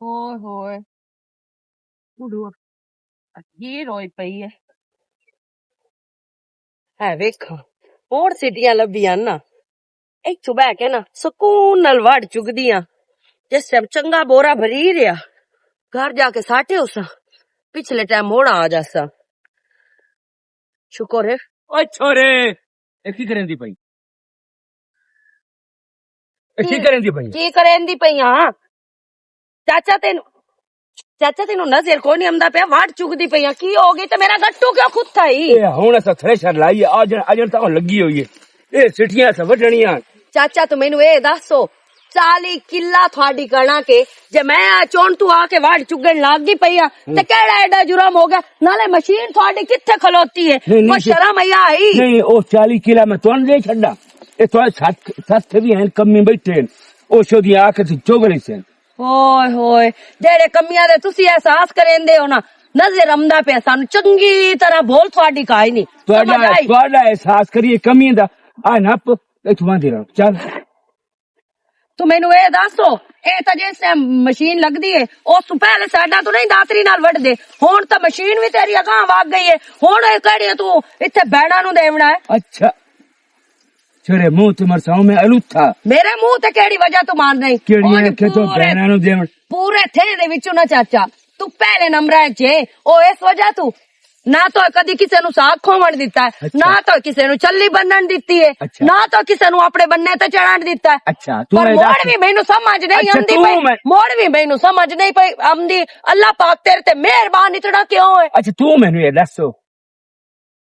होए होए उड़ो ये रोई पई है वेखा और सिटियां लभियां ना इथों बह के ना सुकून नाल वड़ चुगदियां जिस टाइम चंगा बोरा भरी रिया घर जाके साटे उसा पिछले टाइम मोड़ा आ जासा शुक्र है। ਓਏ ਛੋਰੇ ਇਹ ਕੀ ਕਰਨ ਦੀ ਪਈ ਇਹ ਕੀ ਕਰਨ ਦੀ ਪਈ की करेंदी पईया चाचा तेनू नजर कोई नहीं आंदा पिया वाट चुगदी पईया की हो गई ते मेरा गट्टू क्यों खुद था ही ਇਹ ਹੁਣ ਅਸਾਂ ਥ੍ਰੈਸ਼ਰ ਲਾਈ ਅਜਣ ਤਾਂ ਲੱਗੀ ਹੋਈ ਏ ਇਹ ਸਿੱਟੀਆਂ ਸ ਵੱਢਣੀਆਂ चाचा तू मैनू ए दसो 40 किला थोड़ी कणा के जे मैं चोन तू आके वाड़ चुगन लाग गई पईया ते केड़ा एडा जुर्म हो गया नाले मशीन थोड़ी किथे खलोती है वो शर्म आई नहीं ओ 40 किला मैं तुम दे छड़ा ए तो सत्त भी हैं कमी बैठे ओ शोदी आके ते चुगले से होए होए जेड़े कमियां दे तुसी एहसास करेंदे हो ना नजर आंदा पे सानू चंगी तरह बोल थोड़ी काई नहीं ਤੁਹਾਡਾ एहसास करिए कमी दा आ नप इथों दे रहो चल तू मैनू ए दसो ए तां जिस टाइम मशीन लगदी है उस तो पहले साडा तू नहीं दातरी नाल वढदे हुण तां मशीन भी तेरी अगां वग गई है हुण ए केड़ी तू इत्थे बैणा नु देवना है अच्छा छोरे मुंह ते मरसाओ में अलूथा मेरे मुंह ते केड़ी वजह तू मान रही केड़ी के तो बैणा नु देवण पूरे थे दे विचों ना चाचा तू पहले नंबरां च ओ इस वजह तू ना तो कदी किसी नु साग खोवण दिता है अच्छा। ना तो किसी नु चल्ली बनन दिती है अच्छा। ना तो किसी नु अपने बन्ने ते चढ़ाण दिता है अच्छा पर मोड़ भी मैनू समझ नहीं अच्छा, आंदी पई मोड़ भी मैनू समझ नहीं पई आंदी अल्लाह पाक तेरे ते मेहरबान इतना क्यों है अच्छा तू मैनू ये दसो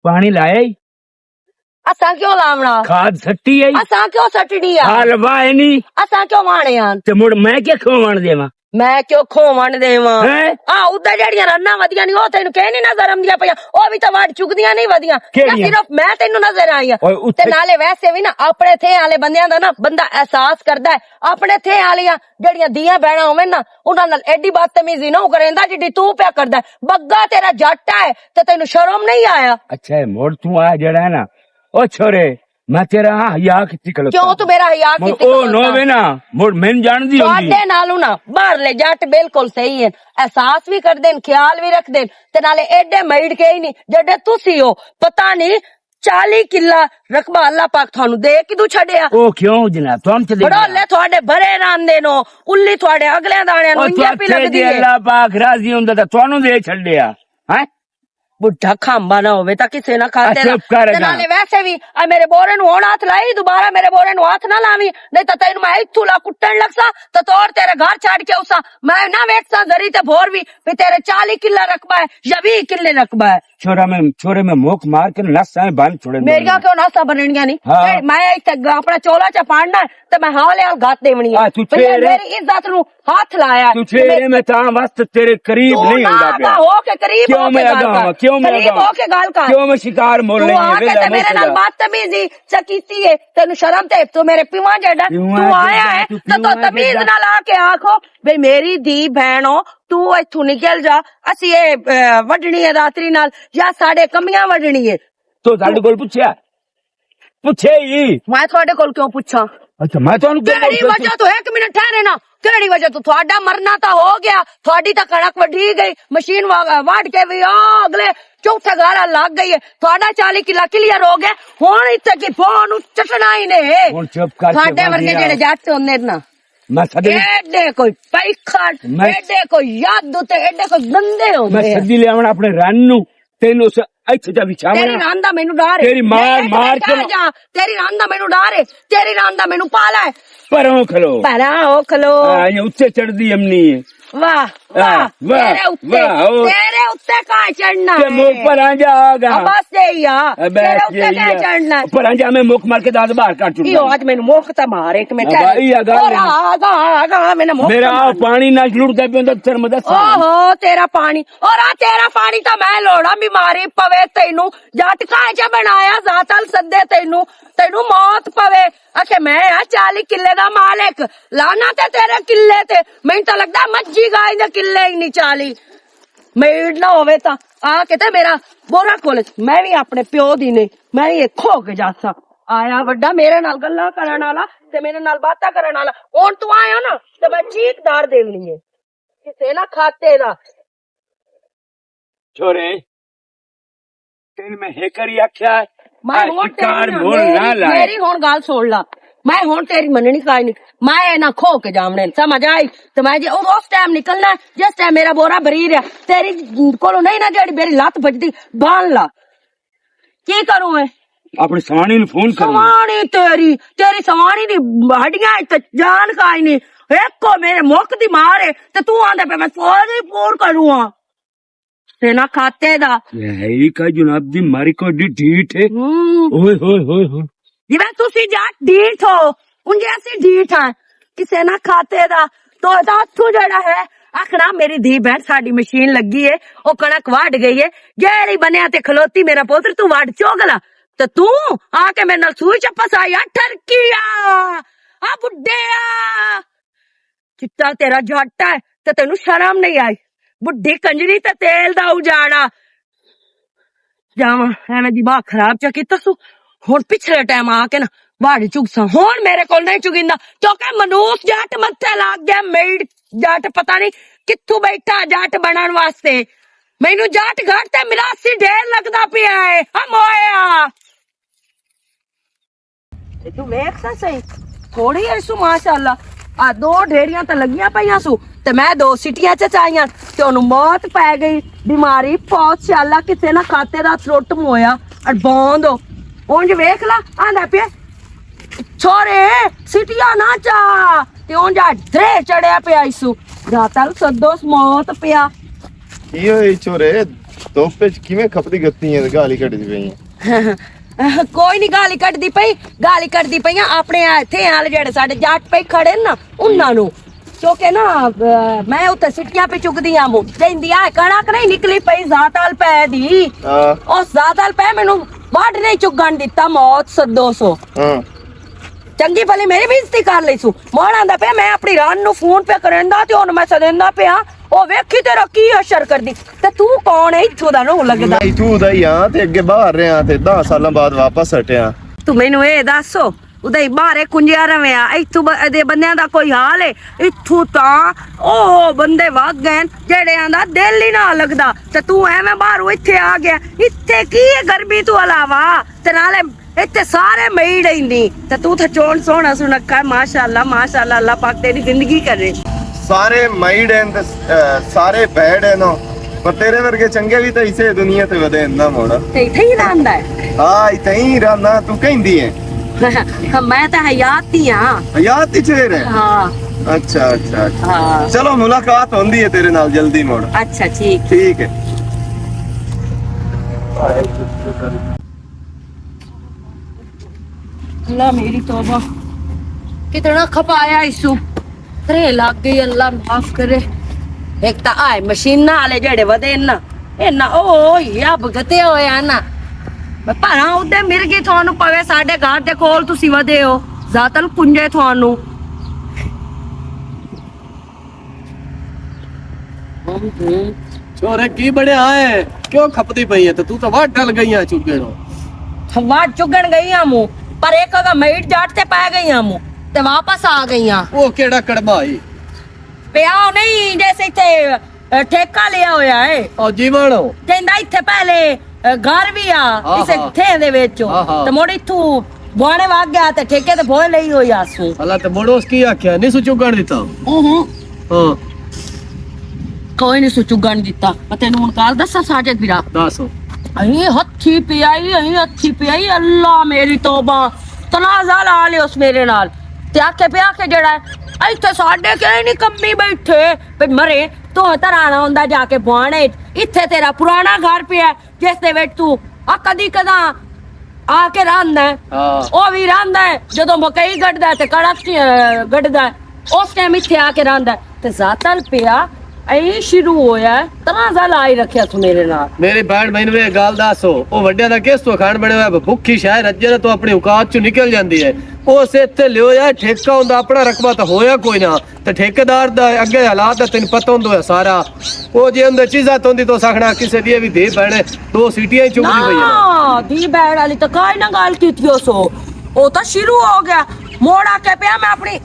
पानी लाया ही असा क्यों लावना खाद सट्टी है असा क्यों सटनी आ हाल वाह नहीं असा क्यों वाणे आन ते मुड़ मैं क्या खवाण देवा मैं क्यों खोवण देवा हैं? उधर जड़ियां रन्ना वधियां नहीं ओ तेनू कह नहीं नजर आंदियां पईयां ओ भी तां वाड़ चुगदियां नहीं वधियां सिर्फ मैं तेनू नजर आई हां ते नाले वैसे भी ना अपने थे आले बंदियां दा ना बंदा एहसास करदा है अपने थे आलियां जड़ियां दियां बहना होवे ना उन्हां नाल एडी बदतमीजी ना करेंदा जिड्डी तू पिया करदा बग्गा तेरा जट है ते तेनू शर्म नहीं आया अच्छा मोड़ तू आ जड़ा है ना ओ छोरे मैं तेरा हया किती कलो क्यों तू मेरा हया किती ओ नो वे ना मोड़ मैन जान दी होंगी ਤੁਹਾਡੇ ਨਾਲੋਂ ਨਾ ਬਾਹਰਲੇ ਜੱਟ ਬਿਲਕੁਲ ਸਹੀ ਹੈ एहसास भी कर देन ख्याल भी रख देन ते नाले एडे मईड़ के ही नहीं जेडे तुसी हो पता नहीं 40 किला रकबा अल्लाह पाक थानू दे किदू छड़िया ओ क्यों जनाब तुम ते बड़ोले थोड़े भरे रांदे नो उल्ली थोड़े अगले दाणे नु इंजा पी लगदी है अल्लाह पाक राजी हुंदा ता थानू दे छड़िया हैं बुढ़ा खांबा ना होवे ता किसे ना खाते ना ते नाले वैसे भी आ मेरे बोरे नु हुण हाथ लाई दोबारा मेरे बोरे नु हाथ ना लावी नहीं ता तैनू मैं इथू ला कुट्टन लगसा तो तोर तेरे घर छाड़ के उसा मैं ना वेखसा जरी ते भोर भी तेरे 40 किला रकबा है या 20 किले रकबा है छोरे में मुख मार के नसा बन छोड़े मेरिया क्यों नसा बननिया नहीं हाँ। मैं इत्थे अपना चोला चा पाड़ना ते मैं हाले हाल गात देवनी है मेरी इज्जत नु हाथ लाया तू छेड़े में ता वस्त तेरे करीब नहीं होंदा पे हो के करीब क्यों मैं आगा क्यों मैं करीब हो के गाल का क्यों मैं शिकार मोल तू नहीं आके ते मेरे नाल बदतमीजी चकीती है तेनु शर्म ते तू मेरे पिवा जेड़ा तू आया है तो तमीज नाल आके आखो भाई मेरी धी बहनो तू इथू निकल जा असी ये वडनी है रात्रि नाल या साडे कमियां वडनी है तो साडे कोल पूछे ही मैं थोड़े कोल क्यों पूछा अच्छा मैं तो केड़ी वजह तो 1 मिनट ठहरे ना केड़ी वजह तो थोड़ा मरना तो हो गया थोड़ी तो कणक वढ़ी गई मशीन वाड़ के भी अगले चौथे गाला लग गई है थोड़ा 40 किला क्लियर हो गया हुण इत्थे की फोन चटना ही ने साडे वर्गे जेड़े जट होंदे ना मैं सदी एडे कोई पैखड़ एडे कोई याद ते एडे कोई गंदे होंदे मैं सदी ले आवण अपने रन नु तेनु ਇੱਥੇ ਜਾ ਵਿਛਾਵਣਾ तेरी रान दा मेनू डर है तेरी मार के जा तेरी रान दा मेनू डर है तेरी रान दा मेनू पाला है परों खलो ओ खलो ये उत्ते चढ़दी अमनी है वाह वाह तेरे उत्ते कहाँ चढ़ना है मुख पर आ जाएगा बस तेरे उत्ते कहाँ चढ़ना पर आ जा मैं मुख मार के दाद बाहर काट चुका आज मैंने मुख तो मार एक मिनट मेरा पानी ना लुटदा पे शर्म दस ओहो तेरा पानी और तेरा पानी तो मैं लोड़ा बीमारी पवे तेनू जट कहाँ च बनाया जातल सदे तेनू तेनू मौत पवे आखे मैं 40 किले दा मालिक लाना ते तेरे किले ते मैं तो लगदा मज्जी गाय दे किले ही नहीं 40 मेड ना होवे ता आके ते मेरा बोरा खोल मैं भी अपने प्यो दी ने मैं ये खो के जासा आया वड्डा मेरे नाल गल्ला करन वाला ते मेरे नाल बातां करन वाला हुण तू आया ना ते मैं चीक दार देवनी है ਕਿਸੇ ਨਾ ਖਾਤੇ ਦਾ छोरे तेन मैं हेकर ही आख्या मैं ਹੁਣ शिकार मोल ना लाए मेरी ਹੁਣ ਗੱਲ ਸੁਣ ਲਾ मैं ਹੁਣ तेरी मननी काई नहीं मैं ना खो के जामने समझ आई तो मैं जे उस टाइम निकलना जिस टाइम मेरा बोरा भरी रहा तेरी कोलो नहीं ना जेड़ी मेरी लत बजदी बांध ला की करूं मैं अपने सवाणी नु फोन कर सवाणी तेरी सवाणी दी हड्डियां ते जान काई नहीं एक को मेरे मुख दी मार है ते तू आंदा पे मैं सारी पूर करूं सेना खाते दा यही का जनाब जी मारी को ढीठ है ओए होए होए होए जिवें तुसी जाट ढीठ हो उन जैसी ढीठ है किसे ना खाते दा तो तू जड़ा है आखना मेरी धी बहन साडी मशीन लगी है ओ कणक वाड़ गई है जेड़ी बनया ते खलोती मेरा पुत्र तू वाड़ चोगला तो तू आके मेरे नाल सूई चप्पस आया ठरकिया आ बुड्ढिया चिट्टा तेरा जट है ते तेनू शर्म नहीं आई बुड्ढी कंजरी ते तेल दा उजाड़ा जावा एवें दिमाग खराब चा कीता सू हुण पिछले टाइम आके ना वाड़ चुगसा हुण मेरे कोल नहीं चुगिंदा क्योंकि मनूस जट मत्थे लग गया मेड जट पता नहीं कित्थों बैठा जट बनन वास्ते मैनू जट घट ते मिरासी ढेर लगदा पिया है हम होया ते तू वेख सा सही थोड़ी है सू माशाअल्लाह आ दो ढेरियां तो लगियां पईयां सू ते मैं दो सिटियां च चाईयां ते ओनू मौत पै गई बीमारी पौत शाला किसे ना खाते दा थ्रोट मोया और बंद हो उंज वेख ला आंदा पे छोरे सिटियां ना चा ते उंज ढे चढ़िया पिया इसू रातल सदोस मौत पिया ਕੀ ਹੋਈ ਚੋਰੇ ਧੁੱਪ ਚ ਕਿਵੇਂ ਖਪਦੀ ਗੱਤੀ ਹੈ ਗਾਲੀ ਕੱਢਦੀ ਪਈ ਹੈ कोई नहीं गाली कटदी पईयां अपने इत्थे हाल जेड़े साडे जट पे खड़े ना उन्हां नू क्योंकि ना मैं उत्ते सिटियां पे चुकदी आ मु देंदी आ कणक नहीं निकली पई जाताल पै दी उस जाताल पै मैनू वाड़ नहीं चुगण दिता मौत सदो सो चंगी भली मेरी बेइज्जती कर लई सू मोड़ आंदा पे मैं अपनी रान नू फोन पे करंदा ते हुन मैं सदेंदा पिया ओ वेखी तेरा की असर करदी ते तू कौन है इथों दा नो लगदा ਮੈਂ ਤੂੰ ਦਾ ਹੀ ਆ ਤੇ ਅੱਗੇ ਬਾਹਰ ਰਿਹਾ ਤੇ 10 ਸਾਲਾਂ ਬਾਅਦ ਵਾਪਸ ਹਟਿਆ ਤੂੰ ਮੈਨੂੰ ਇਹ ਦੱਸੋ ਉਹਦੇ ਬਾਹਰੇ ਕੁੰਜਿਆ ਰਵਿਆ ਇੱਥੋਂ ਦੇ ਬੰਦਿਆਂ ਦਾ ਕੋਈ ਹਾਲ ਹੈ ਇੱਥੋਂ ਤਾਂ ਉਹ ਬੰਦੇ ਵਗ ਗਏ ਜਿਹੜੇ ਆਂਦਾ ਦਿਲ ਹੀ ਨਾ ਲੱਗਦਾ ਤੇ ਤੂੰ ਐਵੇਂ ਬਾਹਰੋਂ ਇੱਥੇ ਆ ਗਿਆ ਇੱਥੇ ਕੀ ਹੈ ਗਰਮੀ ਤੋਂ ਇਲਾਵਾ ਤੇ ਨਾਲੇ ਇੱਥੇ ਸਾਰੇ ਮਈ ਰਹਿੰਦੀ ਤੇ ਤੂੰ ਤਾਂ ਚੋਣ ਸੋਹਣਾ ਸੁਨੱਖਾ ਮਾਸ਼ਾਅੱਲਾ ਅੱਲਾਹ ਪਾਕ ਤੇਰੀ ਜ਼ਿੰਦਗੀ ਕਰੇ ਸਾਰੇ ਮਾਈਡ ਐਂ ਤੇ ਸਾਰੇ ਬੈਡ ਐ ਨੋ ਪਰ ਤੇਰੇ ਵਰਗੇ ਚੰਗੇ ਵੀ ਤਾਂ ਇਸੇ ਦੁਨੀਆ ਤੇ ਵਧੇ ਨਾ ਮੋੜਾ ਤੇ ਇੱਥੇ ਹੀ ਰਹਿੰਦਾ ਹੈ ਹਾਂ ਇੱਥੇ ਹੀ ਰਹਿਣਾ ਤੂੰ ਕਹਿੰਦੀ ਐ ਮੈਂ ਤਾਂ ਹਯਾਤੀ ਆ ਹਯਾਤ ਹੀ ਚੇਰ ਹੈ ਹਾਂ ਅੱਛਾ ਹਾਂ ਚਲੋ ਮੁਲਾਕਾਤ ਹੁੰਦੀ ਹੈ ਤੇਰੇ ਨਾਲ ਜਲਦੀ ਮੋੜ ਅੱਛਾ ਠੀਕ ਹੈ अल्लाह मेरी तौबा कितना खपाया इसू रे लग गई अल्लाह माफ करे एक तो आए मशीना वाले जेड़े वदे ना इना ओ या भगते होया ना भारा उदे मिल गई थानू पवे साडे घर दे कोल तुसी वदे हो जातल कुंजे थानू छोरे की बड़े आए क्यों खपती पई है तो तू तो वाट डल गई है चुगेड़ो वाट चुगण गई मु पर एक का मेट जाट ते पै गई मु ते वापस आ गई वो केड़ा कड़माई पिया नहीं जैसे इथे ठेका लिया होया है ओ जीवाणो ਕਹਿੰਦਾ ਇੱਥੇ ਪਹਿਲੇ ਘਰ ਵੀ ਆ ਇਸੇ ਥੇ ਦੇ ਵਿੱਚ ਤੇ ਮੋੜ ਇਥੋਂ ਬਾਣੇ ਵਗ ਗਿਆ ਤੇ ਠੇਕੇ ਤੇ ਭੋਏ ਲਈ ਹੋਈ ਆਸੂ ਅੱਲਾ ਤੇ ਮੋੜੋਸ ਕੀ ਆਖਿਆ ਨਹੀਂ ਸੁ ਚੁਗਣ ਦਿੱਤਾ ਹਾਂ ਕੋਈ ਨਹੀਂ ਸੁ ਚੁਗਣ ਦਿੱਤਾ ਮੈਂ ਤੈਨੂੰ ਹੁਣ ਕੱਲ ਦੱਸਾਂ ਸਾਜਦ ਵੀਰਾ ਦੱਸ ਅਹੀਂ ਹੱਥੀ ਪਿਆਈ ਅੱਲਾ ਮੇਰੀ ਤੋਬਾ ਤਨਾਜ਼ਾ ਲਾ ਲਿਓ ਉਸ ਮੇਰੇ ਨਾਲ ਤੇ ਆਖੇ ਪਿਆ ਕੇ ਜਿਹੜਾ ਇੱਥੇ ਸਾਡੇ ਕਿਹੜੇ ਨਹੀਂ ਕੰਮੀ ਬੈਠੇ ਵੀ ਮਰੇ ਤੂੰ ਤਰਾਣਾ ਹੁੰਦਾ ਜਾ ਕੇ ਬਾਣੇ ਇੱਥੇ ਤੇਰਾ ਪੁਰਾਣਾ ਘਰ ਪਿਆ ਜਿਸ ਦੇ ਵਿੱਚ ਤੂੰ ਆ ਕਦੀ ਕਦਾ ਆ ਕੇ ਰਹਿੰਦਾ ਉਹ ਵੀ ਰਹਿੰਦਾ ਜਦੋਂ ਮਕਈ ਗੱਡਦਾ ਤੇ ਕਣਕ ਗੱਡਦਾ ਉਸ ਟਾਈਮ ਇੱਥੇ ਆ ਕੇ ਰਹਿੰਦਾ ਤੇ ਜ਼ਾਤਲ ਪਿਆ ਐ ਸ਼ੁਰੂ ਹੋਇਆ ਤਨਾਜ਼ਾ ਲਾਈ ਰੱਖਿਆ ਤੂੰ ਮੇਰੇ ਨਾਲ ਮੇਰੀ ਭੈਣ ਮੈਨੂੰ ਇਹ ਗੱਲ ਦੱਸੋ ਉਹ ਵੱਡਿਆਂ ਦਾ ਕਿਸ ਤੋਂ ਖਾਣ ਬਣੇ ਹੋਇਆ ਭੁੱਖੀ ਸ਼ਾਇਰ ਰੱਜੇ ਨਾ ਤੂੰ ਆਪਣੀ ਔਕਾਤ ਚੋਂ ਨਿਕਲ ਜਾਂਦੀ ਹੈ ਉਸ ਇੱਥੇ ਲਿਓ ਯਾਰ ਠੇਕਾ ਹੁੰਦਾ ਆਪਣਾ ਰਕਬਾ ਤਾਂ ਹੋਇਆ ਕੋਈ ਨਾ ਤੇ ਠੇਕੇਦਾਰ ਦਾ ਅੱਗੇ ਹਾਲਾਤ ਦਾ ਤੈਨੂੰ ਪਤਾ ਹੁੰਦਾ ਸਾਰਾ ਉਹ ਜੇ ਅੰਦਰ ਚੀਜ਼ਾਂ ਤੋਂਦੀ ਤੋਂ ਸਖਣਾ ਕਿਸੇ ਦੀ ਵੀ ਦੇ ਭੈਣੇ ਦੋ ਸੀਟੀਆਂ ਹੀ ਚੁਗਦੀ ਪਈ ਨਾ ਦੀ ਬੈੜ ਵਾਲੀ ਤਾਂ ਕਾਈ ਨਾ ਗੱਲ ਕੀਤੀ ਸੋ ਉਹ ਤਾਂ ਸ਼ੁਰੂ ਹੋ ਗਿਆ ਮੋੜ ਆ ਕੇ ਪਿਆ ਮੈਂ ਆਪਣੀ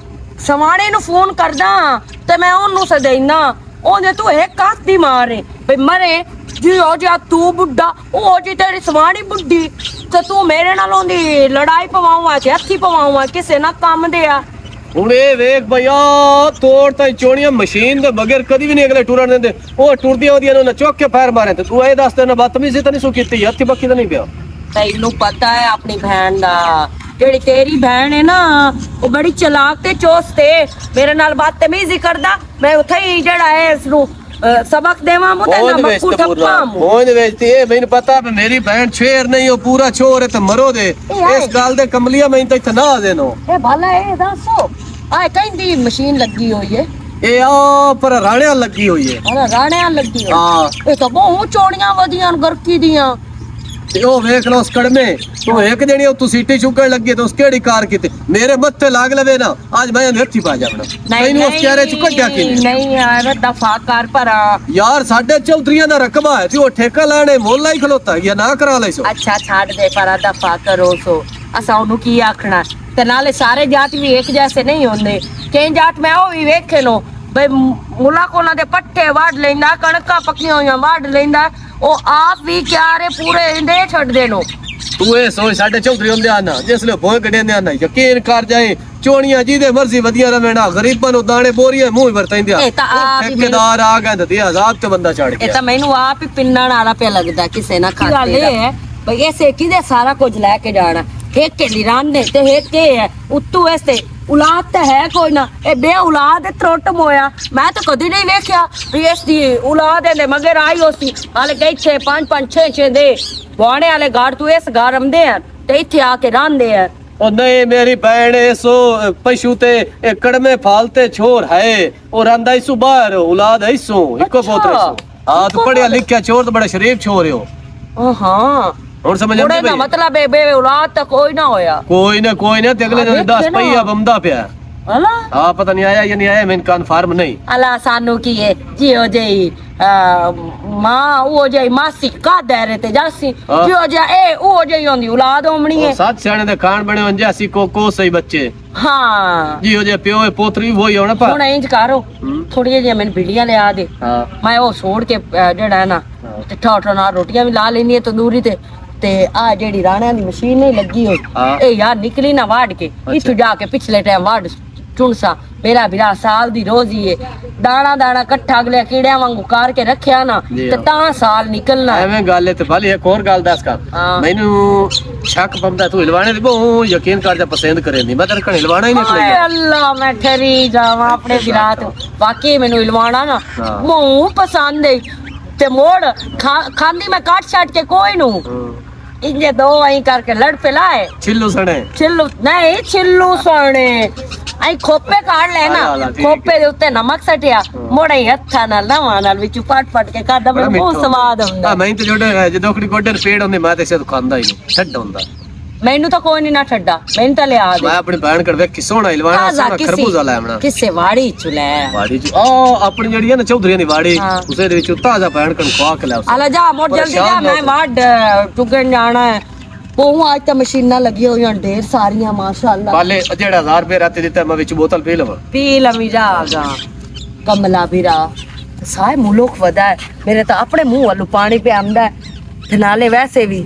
ਸਵਾਣੇ ਨੂੰ ਫੋਨ ਕਰਦਾ ਤੇ ਮੈਂ ਉਹਨੂੰ ਸਦੈਨਾ ਉਹਨੇ ਤੂੰ ਇੱਕ ਹੱਥ ਦੀ ਮਾਰੇ ਬਈ ਮਰੇ ਜੀ ਹੋ ਜਾ ਤੂੰ ਬੁੱਢਾ ਉਹ ਜੀ ਤੇਰੀ ਸਵਾਣੀ ਬੁੱਢੀ ਤੇ ਤੂੰ ਮੇਰੇ ਨਾਲ ਉਹਦੀ ਲੜਾਈ ਪਵਾਉਆ ਤੇ ਹੱਥੀ ਪਵਾਉਆ ਕਿਸੇ ਨਾ ਕੰਮ ਦੇ ਆ ਹੁਣ ਇਹ ਵੇਖ ਭਈਆ ਤੋੜ ਤਾਂ ਚੋਣੀਆਂ ਮਸ਼ੀਨ ਦੇ ਬਗੈਰ ਕਦੀ ਵੀ ਨਹੀਂ ਅਗਲੇ ਟੁਰਨ ਦਿੰਦੇ ਉਹ ਟੁਰਦੀਆਂ ਉਹਦੀਆਂ ਨੂੰ ਚੁੱਕ ਕੇ ਫਾਇਰ ਮਾਰੇ ਤੇ ਤੂੰ ਇਹ ਦੱਸ ਤੇ ਨਾ ਬਦਤਮੀਜ਼ੀ ਤਾਂ ਨਹੀਂ ਸੋ ਕੀਤੀ ਹੱਥੀ ਬੱਕੀ ਤਾਂ ਨਹੀਂ ਪਿਆ ਤੈਨੂੰ ਪਤਾ ਹੈ ਆਪਣੀ ਭੈਣ ਦਾ ਜਿਹੜੀ ਤੇਰੀ ਭੈਣ ਹੈ ਨਾ ਉਹ ਬੜੀ ਚਲਾਕ ਤੇ ਚੋਸਤ ਤੇ ਮੇਰੇ ਨਾਲ ਬਦਤਮੀਜ਼ੀ ਕਰਦਾ ਮੈਂ ਉੱਥੇ ਹੀ ਜਿਹੜਾ ਹੈ ਇਸ ਨੂੰ ਸਬਕ ਦੇਵਾਂ ਮੁੱਤੇ ਨਾ ਮੱਕੂ ਠੱਪਾਂ ਉਹ ਦੇ ਵਿੱਚ ਇਹ ਮੈਨੂੰ ਪਤਾ ਵੀ ਮੇਰੀ ਭੈਣ ਸ਼ੇਰ ਨਹੀਂ ਉਹ ਪੂਰਾ ਚੋਰ ਹੈ ਤੇ ਮਰੋ ਦੇ ਇਸ ਗੱਲ ਦੇ ਕਮਲੀਆ ਮੈਂ ਤਾਂ ਇੱਥੇ ਨਾ ਆ ਦੇਨੋ ਇਹ ਭਲਾ ਇਹ ਦੱਸੋ ਆਏ ਕਹਿੰਦੀ ਮਸ਼ੀਨ ਲੱਗੀ ਹੋਈ ਹੈ ਇਹ ਆ ਪਰ ਰਾਣਿਆਂ ਲੱਗੀ ਹੋਈ ਹੈ ਅਰੇ ਰਾਣਿਆਂ ਲੱਗੀ ਹੋਈ ਹਾਂ ਇਹ ਤਾਂ ਬਹੁਤ ਚੋੜੀਆਂ ਵਧੀਆਂ ਗਰਕੀ ਦੀਆਂ ਤੇ ਉਹ ਵੇਖ ਲੋ ਉਸ ਕੜਮੇ ਤੂੰ ਇੱਕ ਜਣੀ ਉਹ ਤੂੰ ਸੀਟੀ ਚੁੱਕਣ ਲੱਗੀ ਤੇ ਉਸ ਕਿਹੜੀ ਕਾਰ ਕੀਤੀ ਮੇਰੇ ਮੱਥੇ ਲੱਗ ਲਵੇ ਨਾ ਅੱਜ ਮੈਂ ਹੱਥੀ ਪਾ ਜਾਵਣਾ ਤੈਨੂੰ ਉਸ ਚਿਹਰੇ ਚ ਕੱਢਿਆ ਕਿ ਨਹੀਂ ਯਾਰ ਦਫਾ ਕਰ ਪਰਾ ਯਾਰ ਸਾਡੇ ਚੌਧਰੀਆਂ ਦਾ ਰਕਬਾ ਹੈ ਤੇ ਉਹ ਠੇਕਾ ਲੈਣੇ ਮੁੱਲ ਹੀ ਖਲੋਤਾ ਜਾਂ ਨਾ ਕਰਾ ਲੈ ਸੋ ਅੱਛਾ ਛੱਡ ਦੇ ਪਰਾ ਦਫਾ ਕਰੋ ਸੋ ਅਸਾਂ ਉਹਨੂੰ ਕੀ ਆਖਣਾ ਤੇ ਨਾਲੇ ਸਾਰੇ ਜਾਤ ਵੀ ਇੱਕ ਜੈਸੇ ਨਹੀਂ ਹੁੰਦੇ ਕਈ ਜਾਤ ਮੈਂ ਉਹ ਵੀ ਵੇਖੇ ਲੋ ਬਈ ਮੁੱਲਾ ਕੋਲਾਂ ਦੇ ਪੱਠੇ ਵੱਢ ਲੈਂਦਾ ਕਣਕਾਂ ਪੱਕੀਆਂ ਹੋਈਆਂ ਵੱਢ ਲੈਂਦਾ ਉਹ ਆਪ ਵੀ ਕਿਆਰੇ ਪੂਰੇ ਇੰਦੇ ਛੱਡਦੇ ਨੂੰ ਤੂੰ ਇਹ ਸੋਚ ਸਾਡੇ ਚੌਧਰੀ ਹੁੰਦੇ ਆ ਨਾ ਜਿਸ ਲਈ ਭੋਏ ਕੱਢੇ ਆ ਨਾ ਯਕੀਨ ਕਰ ਜਾਏ ਚੋਣੀਆਂ ਜਿਹਦੇ ਮਰਜ਼ੀ ਵਧੀਆ ਰਵੇਣਾ ਗਰੀਬਾਂ ਨੂੰ ਦਾਣੇ ਬੋਰੀਆਂ ਮੂੰਹ ਹੀ ਵਰਤਾਂਦੇ ਆ ਇਹ ਤਾਂ ਆਪ ਹੀ ਠੇਕੇਦਾਰ ਆ ਗਏ ਤੇ ਆਜ਼ਾਦ ਤੇ ਬੰਦਾ ਛੱਡ ਇਹ ਗਿਆ ਤਾਂ ਮੈਨੂੰ ਆਪ ਹੀ ਪਿੰਨਣ ਵਾਲਾ ਪਿਆ ਲੱਗਦਾ ਕਿਸੇ ਨਾ ਖਾਤੇ ਦਾ ਬਈ ਐਸੇ ਕਿਦੇ ਸਾਰਾ ਕੁਝ ਲੈ ਕੇ ਜਾਣਾ ਠੇਕੇ ਦੀ ਰਾਂਦੇ ਤੇ ਠੇਕੇ ਹੈ ਉੱਤੋਂ ਐਸੇ ਔਲਾਦ ਤਾਂ ਹੈ ਕੋਈ ਨਾ ਇਹ ਬੇ ਔਲਾਦ ਤਰੋਟਮ ਹੋਇਆ ਮੈਂ ਤਾਂ ਕਦੀ ਨਹੀਂ ਵੇਖਿਆ ਵੀ ਇਸ ਦੀ ਔਲਾਦ ਦੇ ਮਗਰ ਆਈ ਹੋਸੀ ਹਾਲੇ ਕਈ 6 5 5 6 6 ਦੇ ਬਾਣੇ ਵਾਲੇ ਘਰ ਤੂੰ ਇਸ ਘਰ ਆਉਂਦੇ ਆ ਤੇ ਇੱਥੇ ਆ ਕੇ ਰਹਿੰਦੇ ਆ ਉਹ ਨਹੀਂ ਮੇਰੀ ਭੈਣ ਸੋ ਪਸ਼ੂ ਤੇ ਇਹ ਕੜਮੇ ਫਾਲਤੇ ਛੋਰ ਹੈ ਉਹ ਰੰਦਾ ਇਸੂ ਬਾਹਰ ਔਲਾਦ ਹੈ ਇਸੂ ਇੱਕੋ ਪੋਤਰੇ ਸੋ ਆ ਤੂੰ ਪੜਿਆ ਲਿਖਿਆ ਛੋਰ ਤਾਂ ਬੜਾ ਸ਼ਰੀਫ ਛੋਰ ਹੋ ਓ ਹਾਂ ਹੁਣ ਸਮਝ ਆਉਂਦੀ ਦਾ ਬਈ ਮਤਲਬ ਹੈ ਬੇ ਔਲਾਦ ਤਾਂ ਕੋਈ ਨਾ ਹੋਇਆ ਕੋਈ ਨਾ ਤੇ ਅਗਲੇ ਦਿਨ 10 ਪਈਆ ਬੰਦਾ ਪਿਆ ਹਲਾ ਆ ਪਤਾ ਨਹੀਂ ਆਇਆ ਜਾਂ ਨਹੀਂ ਆਇਆ ਮੈਨੂੰ ਕਨਫਰਮ ਨਹੀਂ ਅਲਾ ਸਾਨੂੰ ਕੀ ਹੈ ਜਿਉ ਜਈ ਮਾਂ ਉਹ ਜਈ ਮਾਸੀ ਕਾ ਦਰੇ ਤੇ ਜਾਸੀ ਜਿਉ ਜਾ ਇਹ ਉਹ ਜਈ ਹੁੰਦੀ ਔਲਾਦ ਹੋਣੀ ਹੈ ਸੱਤ ਸਿਆਣੇ ਦੇ ਖਾਣ ਬਣੇ ਹੁੰਦੇ ਅਸੀਂ ਕੋ ਸਹੀ ਬੱਚੇ ਹਾਂ ਜਿਉ ਜੇ ਪਿਓ ਪੋਤਰੀ ਹੋਈ ਹੋਣਾ ਪਰ ਹੁਣ ਇੰਜ ਕਰੋ ਥੋੜੀਆਂ ਜਿਹੀਆਂ ਮੈਨੂੰ ਬਿੜੀਆਂ ਲਿਆ ਦੇ ਹਾਂ ਮੈਂ ਉਹ ਛੋੜ ਕੇ ਜਿਹੜਾ ਹੈ ਨਾ ਤੇ ਠੋਠੋ ਨਾਲ ਰੋਟੀਆਂ ਵੀ ਲਾ ਲੈਣੀ ਹੈ ਤੰਦੂਰੀ ਤੇ ਆ ਜਿਹੜੀ ਰਾਣਿਆਂ ਦੀ ਮਸ਼ੀਨ ਨਹੀਂ ਲੱਗੀ ਹੋਈ ਇਹ ਯਾਰ ਨਿਕਲੀ ਨਾ ਵਾੜ ਕੇ ਇੱਥੋਂ ਜਾ ਕੇ ਪਿਛਲੇ ਟਾਈਮ ਵਾੜ ਚੁਣਸਾ ਮੇਰਾ ਵੀਰਾ ਸਾਲ ਦੀ ਰੋਜ਼ੀ ਏ ਦਾਣਾ ਇਕੱਠਾ ਅਗਲੇ ਕੀੜਿਆਂ ਵਾਂਗੂ ਕਰ ਕੇ ਰੱਖਿਆ ਨਾ ਤੇ ਤਾਂ ਸਾਲ ਨਿਕਲਣਾ ਐਵੇਂ ਗੱਲ ਹੈ ਤੇ ਭਲੀ ਇੱਕ ਹੋਰ ਗੱਲ ਦੱਸ ਕਰ ਮੈਨੂੰ ਸ਼ੱਕ ਪੰਦਾ ਤੂੰ ਹਿਲਵਾਣੇ ਦੀ ਬਹੁ ਯਕੀਨ ਕਰ ਜਾ ਪਸੰਦ ਕਰੇਂਦੀ ਮੈਂ ਤੇਰੇ ਕਣ ਹਿਲਵਾਣਾ ਹੀ ਨਹੀਂ ਓਏ ਅੱਲਾ ਮੈਂ ਠਰੀ ਜਾਵਾਂ ਆਪਣੇ ਵੀਰਾ ਤੋਂ ਬਾਕੀ ਮੈਨੂੰ ਹਿਲਵਾਣਾ ਨਾ ਬਹੁ ਪਸੰਦ ਏ ਤੇ ਮੋੜ ਖਾਂਦੀ ਮੈਂ ਕੱਟ ਛੱਡ ਕੇ ਕੋਈ ਨੂੰ ਇੰਜੇ ਦੋ ਆਈ ਕਰਕੇ ਲੜ ਪਿਲਾਏ ਛਿੱਲੂ ਛਿੱਲੂ ਸਣੇ ਆਈ ਖੋਪੇ ਕਾੜ ਲੈ ਨਾ ਖੋਪੇ ਦੇ ਉੱਤੇ ਨਮਕ ਸਟਿਆ ਮੋੜੇ ਹੱਥਾਂ ਨਾਲ ਨਵਾਂ ਨਾਲ ਵਿੱਚ ਪਟ ਕੇ ਕਰਦਾ ਮੈਨੂੰ ਬਹੁਤ ਸਵਾਦ ਹੁੰਦਾ ਮੈਂ ਤੇ ਜਦੋਂ ਖੜੀ ਗੋਡੇ ਪੇੜ ਹੁੰਦੇ ਮੈਂ ਤੇ ਸਿਰ ਖਾਂਦਾ ਹੀ ਨਹੀਂ ਛੱਡ ਹੁੰਦਾ ਮੈਨੂੰ ਤਾਂ ਕੋਈ ਨਹੀਂ ਨਾ ਛੱਡਾ ਮੈਨੂੰ ਤਾਂ ਲਿਆ ਦੇ ਮੈਂ ਆਪਣੀ ਭੈਣ ਕੜ ਵੇਖ ਕਿਸੋਣਾ ਇਲਵਾਣਾ ਸੋਣਾ ਖਰਬੂਜ਼ਾ ਲੈ ਆਵਣਾ ਕਿਸੇ ਵਾੜੀ ਚ ਲੈ ਵਾੜੀ ਚ ਆਪਣੀ ਜਿਹੜੀ ਹੈ ਨਾ ਚੌਧਰੀਆਂ ਦੀ ਵਾੜੀ ਉਸੇ ਦੇ ਵਿੱਚ ਤਾਜ਼ਾ ਭੈਣ ਕਣ ਖਵਾ ਕੇ ਲੈ ਆਲਾ ਜਾ ਮੋੜ ਜਲਦੀ ਜਾ ਮੈਂ ਵਾੜ ਚੁਗਣ ਜਾਣਾ ਹੈ ਉਹ ਅੱਜ ਤਾਂ ਮਸ਼ੀਨਾਂ ਲੱਗੀਆਂ ਹੋਈਆਂ ਢੇਰ ਸਾਰੀਆਂ ਮਾਸ਼ਾਅੱਲਾ ਪਾਲੇ ਜਿਹੜਾ 1000 ਰੁਪਏ ਰਾਤੇ ਦਿੱਤਾ ਮੈਂ ਵਿੱਚ ਬੋਤਲ ਪੀ ਲਵੀ ਜਾਗਾ ਕਮਲਾ ਵੀਰਾ ਸਾਇ ਮੁਲਕ ਵਦਾ ਹੈ ਮੇਰੇ ਤਾਂ ਆਪਣੇ ਮੂੰਹ ਵੱਲੋਂ ਪਾਣੀ ਪਿਆ ਆਂਦਾ ਤੇ ਨਾਲੇ ਵੈਸੇ ਵੀ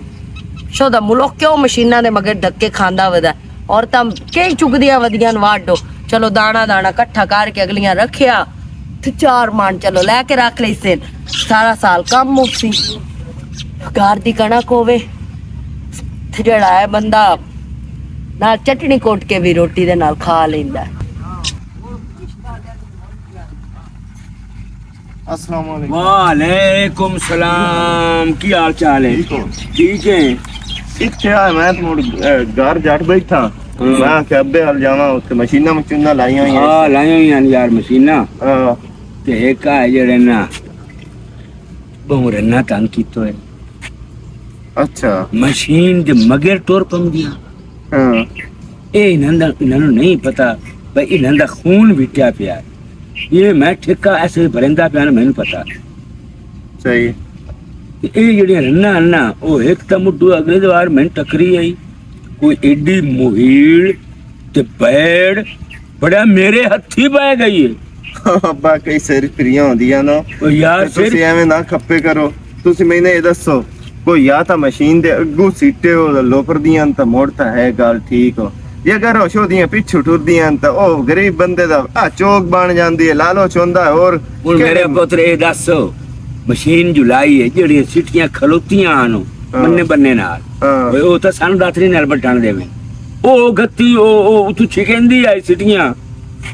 ਸ਼ੋਦਾ ਮੁਲਕ ਕਿਉਂ ਮਸ਼ੀਨਾਂ ਦੇ ਮਗਰ ਧੱਕੇ ਖਾਂਦਾ ਵਦਾ ਔਰ ਤਾਂ ਕਈ ਚੁਗਦੀਆਂ ਵਧੀਆਂ ਵਾਢੋ ਚਲੋ ਦਾਣਾ ਇਕੱਠਾ ਕਰਕੇ ਅਗਲੀਆਂ ਰੱਖਿਆ ਤੇ 4 ਮਣ ਚਲੋ ਲੈ ਕੇ ਰੱਖ ਲਈ ਸੇ ਸਾਰਾ ਸਾਲ ਕੰਮ ਮੁਕਸੀ ਘਰ ਦੀ ਕਣਕ ਹੋਵੇ ਤੇ ਜਿਹੜਾ ਹੈ ਬੰਦਾ ਨਾਲ ਚਟਣੀ ਕੋਟ ਕੇ ਵੀ ਰੋਟੀ ਦੇ ਨਾਲ ਖਾ ਲੈਂਦਾ अस्सलाम वालेकुम वालेकुम सलाम की हाल चाल है ठीक है ਇੱਥੇ ਆ ਮੈਂ ਤਾਂ ਮੁੜ ਘਰ ਜੱਟ ਬੈਠਾ ਮੈਂ ਕਿ ਅੱਬੇ ਹਲ ਜਾਵਾਂ ਉੱਥੇ ਮਸ਼ੀਨਾਂ ਲਾਈਆਂ ਹੋਈਆਂ ਹਾਂ ਲਾਈਆਂ ਹੋਈਆਂ ਯਾਰ ਮਸ਼ੀਨਾਂ ਹਾਂ ਤੇ ਇੱਕ ਆ ਜਿਹੜੇ ਨਾ ਬਹੁਤ ਰੰਨਾ ਕੰਮ ਕੀਤਾ ਹੈ ਅੱਛਾ ਮਸ਼ੀਨ ਦੇ ਮਗਰ ਟੁਰ ਪੰਦੀਆਂ ਹਾਂ ਇਹ ਇਹਨਾਂ ਨੂੰ ਨਹੀਂ ਪਤਾ ਬਈ ਇਹਨਾਂ ਦਾ ਖੂਨ ਵਿਟਿਆ ਪਿਆ ਇਹ ਮੈਂ ਠੇਕਾ ਐਸੇ ਭਰਿੰਦਾ ਪਿਆ ਮੈਨੂੰ ਪਤਾ ਸਹੀ ਇਹ ਜਿਹੜੀਆਂ ਰੰਨਾ ਉਹ ਇੱਕ ਤਾਂ ਮੁੱਢੂ ਅਗਲੇ ਦੀ ਵਾਰ ਮੈਨੂੰ ਟੱਕਰੀ ਆਈ ਕੋਈ ਏਡੀ ਮੁਹੀਲ ਤੇ ਬੈੜ ਬੜਾ ਮੇਰੇ ਹੱਥੀ ਪੈ ਗਈ ਹੈ ਅੱਬਾ ਕਈ ਸਿਰ ਫਰੀਆਂ ਹੁੰਦੀਆਂ ਨਾ ਉਹ ਯਾਰ ਤੇ ਤੁਸੀਂ ਫਿਰ ਐਵੇਂ ਨਾ ਖੱਪੇ ਕਰੋ। ਤੁਸੀਂ ਮੈਨੂੰ ਇਹ ਦੱਸੋ, ਕੋਈ ਜਾਂ ਤਾਂ ਮਸ਼ੀਨ ਦੇ ਅੱਗੂ ਸੀਟੇ ਹੋ ਲੋਪਰਦੀਆਂ ਤਾਂ ਮੋੜ ਤਾਂ ਹੈ ਗੱਲ ਠੀਕ ਹੋ, ਜੇ ਅਗਰ ਹੋਸ਼ੋ ਦੀਆਂ ਪਿੱਛੂ ਟੁਰਦੀਆਂ ਤਾਂ ਉਹ ਗਰੀਬ ਬੰਦੇ ਦਾ ਆ ਚੋਕ ਬਣ ਜਾਂਦੀ ਹੈ, ਲਾਲਚ ਹੁੰਦਾ ਹੈ। ਹੋਰ ਹੁਣ ਮੇਰੇ ਪੁੱਤਰ ਇਹ ਦੱਸ, ਮਸ਼ੀਨ ਜੁਲਾਈ ਹੈ ਜਿਹੜੀਆਂ ਸਿੱਟੀਆਂ ਖਲੋਤੀਆਂ ਹਨ ਬੰਨੇ ਬੰਨੇ ਨਾਲ, ਹਾਂ। ਓਏ ਉਹ ਤਾਂ ਸਾਨੂੰ ਦਾਤਰੀ ਨਾਲ ਵੱਟਣ ਦੇਵੇ, ਉਹ ਗੱਤੀ ਉਹ ਤੂੰ ਛਿਕੰਦੀ ਆਈ ਸਿੱਟੀਆਂ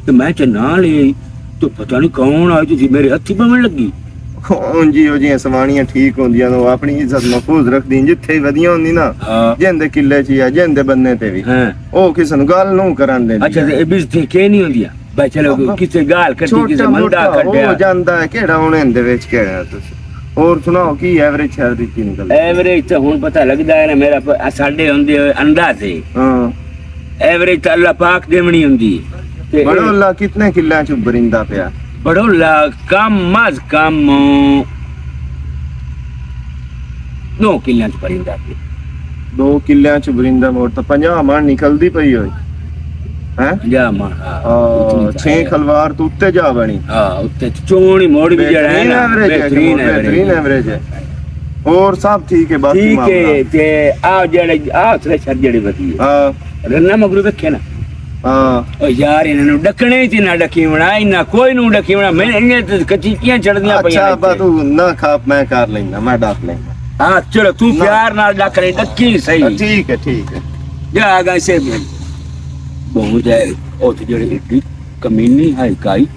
ਤੇ ਮੈਂ ਚ ਨਾ ਲਈ ਤੂੰ ਪਤਾ ਨਹੀਂ ਕੌਣ ਆਈ ਤੁਸੀਂ ਮੇਰੇ ਹੱਥੀ ਪਵਣ ਲੱਗੀ। ਉਂਜੀ ਉਹ ਜੀਆਂ ਸਵਾਣੀਆਂ ਠੀਕ ਹੁੰਦੀਆਂ ਨੇ, ਉਹ ਆਪਣੀ ਇੱਜ਼ਤ ਮਹਫੂਜ਼ ਰੱਖਦੀ ਜਿੱਥੇ ਵਧੀਆ ਹੁੰਦੀ ਨਾ, ਹਾਂ ਜਿੰਦੇ ਕਿੱਲੇ ਚ ਜਾਂ ਜਿੰਦੇ ਬੰਨੇ ਤੇ ਵੀ ਹਾਂ ਉਹ ਕਿਸੇ ਨੂੰ ਗੱਲ ਨੂੰ ਕਰਨ ਦੇ। ਅੱਛਾ ਤੇ ਇਹ ਵੀ ਤੇ ਨਹੀਂ ਹੁੰਦੀਆਂ ਬਈ ਚਲੋ ਕਿਸੇ ਗਾਲ ਕੱਢੀ ਕਿਸੇ ਮੰਦਾ ਹੋ ਕੱਢਿਆ ਜਾਂਦਾ ਹੈ, ਕਿਹੜਾ ਹੁਣ ਇਹਦੇ ਵਿੱਚ ਕਿਹੜਾ ਤੁਸੀਂ। ਹੋਰ ਸੁਣਾਓ ਕੀ ਐਵਰੇਜ ਸ਼ਹਿਰ ਕੀ ਨਿਕਲ? ਐਵਰੇਜ ਤਾਂ ਹੁਣ ਪਤਾ ਲੱਗਦਾ ਹੈ ਨਾ ਮੇਰਾ ਸਾਡੇ ਹੁੰਦੇ ਅੰਦਾਜ਼ੇ ਹਾਂ ਐਵਰੇਜ ਤਾਂ ਅੱਲਾਹ ਪਾਕ ਦੇਵਣੀ ਹੁੰਦੀ ਹੈ ਤੇ ਬੜਾ ਅੱਲਾ ਕਿਤਨੇ ਕਿੱਲਿਆਂ ਚ ਬਰਿੰਦਾ ਪਿਆ? ਬੜੋਲਾ ਕਮ ਅਜ਼ ਕਮ 9 ਕਿੱਲਿਆਂ ਚ ਪਰਿੰਦਾ ਪਿਆ। 2 ਕਿੱਲਿਆਂ ਚ ਬਰਿੰਦਾ ਮੋੜ ਤਾਂ 50 ਮਣ ਨਿਕਲਦੀ ਪਈ ਹੋਈ ਹੈ। ਜਾ ਮਾ 6 ਖਲਵਾਰ ਤੋਂ ਉੱਤੇ ਜਾ ਬਣੀ। ਹਾਂ ਉੱਤੇ ਚੋਣੀ ਮੋੜ ਵੀ ਜਿਹੜਾ ਹੈ ਨਾ ਬੇਹਤਰੀਨ ਐਵਰੇਜ ਹੈ। ਹੋਰ ਸਭ ਠੀਕ ਹੈ ਬਾਕੀ ਠੀਕ ਮਾਮਲਾ ਹੈ ਤੇ ਆ ਜਿਹੜੇ ਆ ਥ੍ਰੈਸ਼ਰ ਜਿਹੜੇ ਵਧੀਆ ਹਾਂ ਰੰਨਾ ਮਗਰੂ ਰੱਖੇ ਨਾ ਹਾਂ ਉਹ ਯਾਰ ਇਹਨਾਂ ਨੂੰ ਡੱਕਣੇ ਤੇ ਨਾ ਡੱਕੀ ਬਣਾ ਇਹਨਾਂ ਕੋਈ ਨੂੰ ਡੱਕੀ ਬਣਾ ਮੈਂ ਇੰਨੇ ਕਚੀਕੀਆਂ ਚੜਦੀਆਂ ਪਈਆਂ ਅੱਛਾ ਬਾ ਤੂੰ ਨਾ ਖਾਪ ਮੈਂ ਕਰ ਲੈਂਦਾ, ਮੈਂ ਡੱਕ ਲੈਂਦਾ। ਹਾਂ ਚਲੋ ਤੂੰ ਪਿਆਰ ਨਾਲ ਡੱਕ ਲੈ ਡੱਕੀ ਸਹੀ ਠੀਕ ਹੈ ਜਾ ਆਗਾ ਸੇ ਬਹੁਤ ਹੈ ਉਹ ਤੇ ਜਿਹੜੇ ਏਡੀ ਕਮੀਨੀ ਹੈ ਕਾਈ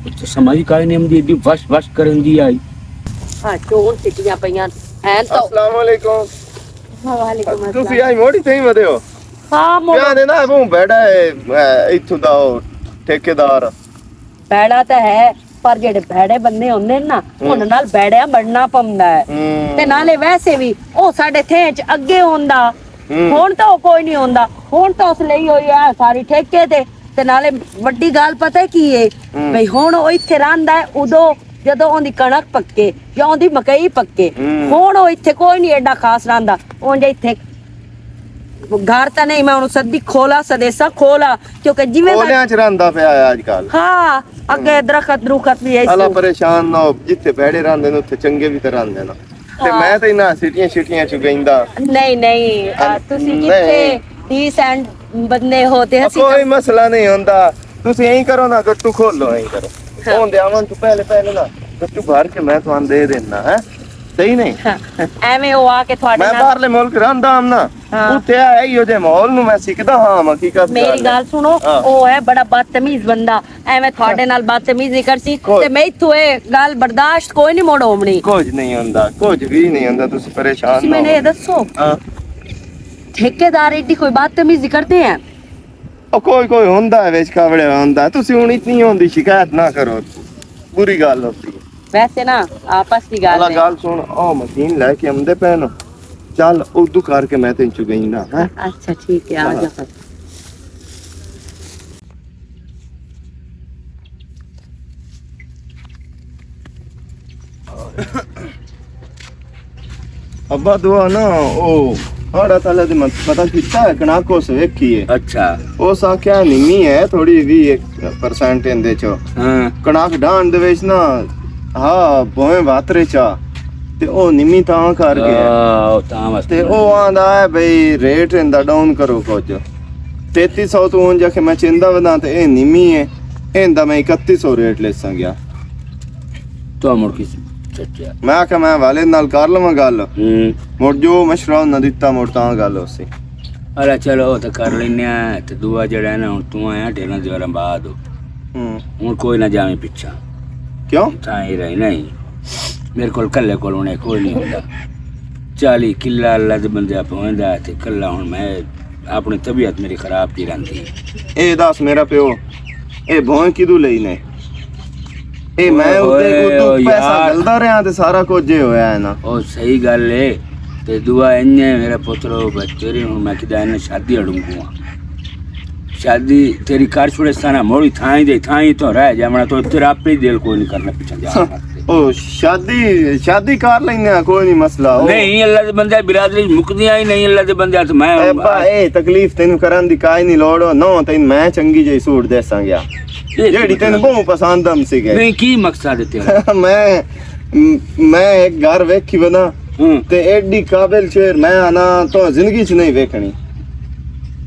ਉਹ ਤਾਂ ਸਮਝ ਕਾਈ ਨੇ ਮਦੀ ਏਡੀ ਵਸ਼ ਕਰਨ ਦੀ ਆਈ। ਹਾਂ ਚੋਣ ਸਿੱਟੀਆਂ ਪਈਆਂ ਐਨ ਤਾਂ अस्सलाम वालेकुम। ਵਾਲੇਕੁਮ ਤੁਸੀਂ ਆਈ ਮੋੜੀ ਤੇ ਹੀ ਵਧੇ ਹੋ? ਹਾਂ ਕਿਆ ਦੇ ਨਾ ਉਹ ਬੈਠਾ ਹੈ ਇੱਥੋਂ ਦਾ ਉਹ ਠੇਕੇਦਾਰ। ਬੈੜਾ ਤਾਂ ਹੈ ਪਰ ਜਿਹੜੇ ਬੈੜੇ ਬੰਦੇ ਹੁੰਦੇ ਨੇ ਨਾ ਉਹਨਾਂ ਨਾਲ ਬੈੜਿਆ ਬਣਨਾ ਪੈਂਦਾ ਹੈ ਤੇ ਨਾਲੇ ਵੈਸੇ ਵੀ ਉਹ ਸਾਡੇ ਥੇਂ ਚ ਅੱਗੇ ਹੁੰਦਾ, ਹੁਣ ਤਾਂ ਉਹ ਕੋਈ ਨਹੀਂ ਹੁੰਦਾ, ਹੁਣ ਤਾਂ ਉਸ ਲਈ ਹੋਈ ਆ ਸਾਰੀ ਠੇਕੇ ਤੇ ਨਾਲੇ ਵੱਡੀ ਗੱਲ ਪਤਾ ਕੀ ਏ ਬਈ ਹੁਣ ਉਹ ਇੱਥੇ ਰਹਿੰਦਾ ਹੈ ਉਦੋਂ ਜਦੋਂ ਉਹਦੀ ਕਣਕ ਪੱਕੇ ਜਾਂ ਉਹਦੀ ਮਕਈ ਪੱਕੇ। ਹੁਣ ਉਹ ਇੱਥੇ ਕੋਈ ਨਹੀਂ ਐਡਾ ਖਾਸ ਰਹਿੰਦਾ, ਉਂਝ ਇੱਥੇ ਘਰ ਤਾਂ ਨਹੀਂ ਮੈਂ ਉਹਨੂੰ ਸੱਦੀ ਖੋਲਾ ਸਦੇਸਾ ਖੋਲਾ ਕਿਉਂਕਿ ਜਿਵੇਂ ਕੋਲਿਆਂ ਚ ਰਹਿੰਦਾ ਪਿਆ ਹੈ ਅੱਜ ਕੱਲ। ਹਾਂ ਅੱਗੇ ਦਰਖਤ ਵੀ ਅਲਾ ਐਸੀ ਪਰੇਸ਼ਾਨ ਨਾ ਹੋ, ਜਿੱਥੇ ਬੈੜੇ ਰਹਿੰਦੇ ਨੇ ਉੱਥੇ ਚੰਗੇ ਵੀ ਤਾਂ ਰਹਿੰਦੇ ਨੇ। ਤੇ ਮੈਂ ਤਾਂ ਇਹਨਾਂ ਸਿਟੀਆਂ ਚ ਗਈਂਦਾ। ਨਹੀਂ ਤੁਸੀਂ ਕਿੱਥੇ ਡੀਸੈਂਟ ਬੰਦੇ ਹੋ ਤੇ ਅਸੀਂ ਕੋਈ ਮਸਲਾ ਨਹੀਂ ਹੁੰਦਾ, ਤੁਸੀਂ ਐਂ ਕਰੋ ਨਾ ਗੱਟੂ ਖੋਲੋ, ਐਂ ਕਰੋ ਹੁੰਦੇ ਆਵਨ ਤੋਂ ਪਹਿਲੇ ਨਾ ਗੱਟੂ ਭਰ ਕੇ ਮੈਂ ਤੁਹਾਨੂੰ ਦੇ ਦੇਣਾ ਹੈ, ਸਹੀ ਨਹੀਂ? ਐਵੇਂ ਉਹ ਆ ਕੇ ਤੁਹਾਡੇ ਮੈਂ ਨਾਲ ਬਾਹਰਲੇ ਮੁਲਕ ਰਹਿੰਦਾ ਹਾਂ ਨਾ, ਉੱਥੇ ਆਇਆ ਹੀ ਉਹਦੇ ਮਾਹੌਲ ਨੂੰ ਮੈਂ ਸਿੱਖਦਾ ਹਾਂ ਹਕੀਕਤ। ਮੇਰੀ ਗੱਲ ਸੁਣੋ, ਉਹ ਹੈ ਬੜਾ ਬਦਤਮੀਜ਼ ਬੰਦਾ, ਐਵੇਂ ਤੁਹਾਡੇ ਨਾਲ ਬਦਤਮੀਜ਼ ਨਹੀਂ ਕਰਸੀ ਤੇ ਮੈਂ ਇਥੋਂ ਇਹ ਗੱਲ ਬਰਦਾਸ਼ਤ ਕੋਈ ਨਹੀਂ ਮੋੜ ਹੋਣੀ। ਕੁਝ ਨਹੀਂ ਹੁੰਦਾ, ਕੁਝ ਵੀ ਨਹੀਂ ਹੁੰਦਾ, ਤੁਸੀਂ ਪਰੇਸ਼ਾਨ ਤੁਸੀਂ ਨਾ ਮੈਨੂੰ ਇਹ ਦੱਸੋ ਹਾਂ ਠੇਕੇਦਾਰ ਏਡੀ ਕੋਈ ਬਦਤਮੀਜ਼ੀ ਕਰਦੇ ਆ? ਉਹ ਕੋਈ ਹੁੰਦਾ ਹੈ ਵਿੱਚ ਕਾਵੜੇ ਹੁੰਦਾ, ਤੁਸੀਂ ਹੁਣ ਇਤਨੀ ਹੁੰਦੀ ਸ਼ਿਕਾਇਤ ਨਾ ਕਰੋ, ਬੁਰੀ ਗੱਲ ਹੁੰਦੀ ਹੈ। ਵੈਸੇ ਨਾ ਆਪਸ ਦੀ ਗੱਲ ਹੈ। ਗੱਲ ਸੁਣ, ਉਹ ਮਸ਼ੀਨ ਲੈ ਕੇ ਆਉਂਦੇ ਪਏ ਨਾ, ਚੱਲ ਉਦੋਂ ਕਰਕੇ ਮੈਂ ਤੈਨੂੰ ਚ ਗਈ ਨਾ ਹੈ। ਅੱਛਾ ਠੀਕ ਹੈ ਆ ਜਾ ਫਿਰ। ਅੱਬਾ ਦੁਆ ਨਾ ਉਹ ਹੜਾ ਤਾਲਾ ਦੇ ਮਤ ਪਤਾ ਕੀਤਾ ਹੈ ਕਣਕ ਉਸ ਵੇਖੀਏ। ਅੱਛਾ ਉਸ ਆਖਿਆ ਨਿੰਮੀ ਹੈ ਥੋੜੀ 20% ਇਹਦੇ ਚ ਹਾਂ ਕਣਕ ਢਾਣ ਦੇ ਵਿੱਚ ਨਾ ਹਾਂ ਭਵੇਂ ਵਾਤਰੇ ਚਾ ਤੇ ਉਹ ਨਿੰਮੀ ਤਾਂ ਕਰ ਗਿਆ ਉਹ ਤਾਂ ਵਾਸਤੇ ਤੇ ਉਹ ਆਂਦਾ ਹੈ ਬਈ ਰੇਟ ਇਹਦਾ ਡਾਊਨ ਕਰੋ ਕੁਝ 3300 ਤੋਂ ਉਂਝ ਕਿ ਮੈਂ ਚਿੰਦਾ ਵਦਾਂ ਤੇ ਇਹ ਨਿੰਮੀ ਹੈ ਇਹਦਾ ਮੈਂ 3100 ਰੇਟ ਲੈਸਾਂ ਗਿਆ। ਤੋ ਮੁੜ ਕੇ ਚੱਚਾ ਮੈਂ ਕਿਹਾ ਮੈਂ ਵਾਲੇ ਨਾਲ ਕਰ ਲਵਾਂ ਗੱਲ, ਮੁੜ ਜੋ ਮਸ਼ਰਾ ਨਾ ਦਿੱਤਾ ਮੁੜ ਤਾਂ ਗੱਲ ਉਸੇ। ਅਰੇ ਚਲੋ ਉਹ ਤਾਂ ਕਰ ਲੈਨੇ ਆ ਤੇ ਦੂਆ ਜਿਹੜਾ ਨਾ ਹੁਣ ਤੂੰ ਆਇਆ ਢੇਰਾਂ ਦੇ ਵਾਲਾ ਬਾਅਦ ਹੁਣ ਕੋਈ ਨਾ ਜਾਵੇਂ ਪਿੱਛਾ ਕਿਉਂ ਤਾਂ ਹੀ ਰਹੀ ਨਹੀਂ ਮੇਰੇ ਕੋਲ ਕੱਲੇ ਕੋਲ ਉਹਨੇ ਕੋਈ ਨਹੀਂ ਹੁੰਦਾ 40 ਕਿੱਲਾ ਅੱਲਾ ਦੇ ਬੰਦੇ ਆਪ ਹੁੰਦਾ ਤੇ ਕੱਲਾ ਹੁਣ ਮੈਂ ਆਪਣੀ ਤਬੀਅਤ ਮੇਰੀ ਖਰਾਬ ਦੀ ਰਹਿੰਦੀ। ਇਹ ਦੱਸ ਮੇਰਾ ਪਿਓ ਇਹ ਭੋਂ ਕਿਦੋਂ ਲਈ ਨੇ? ਇਹ ਮੈਂ ਉਹਦੇ ਕੋਲ ਪੈਸਾ ਮਿਲਦਾ ਰਿਹਾ ਤੇ ਸਾਰਾ ਕੁਝ ਹੀ ਹੋਇਆ ਹੈ ਨਾ। ਉਹ ਸਹੀ ਗੱਲ ਏ ਤੇ ਦੁਆ ਇੰਨੇ ਮੇਰੇ ਪੁੱਤਰੋ ਬੱਚੇ ਹੁਣ ਮੈਂ ਕਿਦਾ ਇਹਨੇ ਸ਼ਾਦੀ ਅੜੂੰਗਾ शादी तेरी कर छोड़े साना मोड़ी थाई दे थाई तो रह जावना तो तेरा पे दिल कोई नहीं करना पीछे जा ओ शादी कर लेने कोई नहीं मसला नहीं अल्लाह दे बंदे बिरादरी मुकदियां ही नहीं अल्लाह दे बंदे तो मैं ए तकलीफ तेन करन दी काई नहीं लोड़ नो तेन मैं चंगी जई सूट देसां गया ਜਿਹੜੀ ਤੈਨੂੰ ਬਹੁਤ ਪਸੰਦ ਆਮ ਸੀਗੇ ਨਹੀਂ ਕੀ ਮਕਸਦ ਹੈ ਤੇਰਾ ਮੈਂ ਇੱਕ ਘਰ ਵੇਖੀ ਬਣਾ ਹੂੰ ਤੇ ਐਡੀ ਕਾਬਿਲ ਸ਼ੇਰ ਮੈਂ ਆਣਾ ਤਾਂ ਜ਼ਿੰਦਗੀ 'ਚ ਨਹੀਂ ਵੇਖਣੀ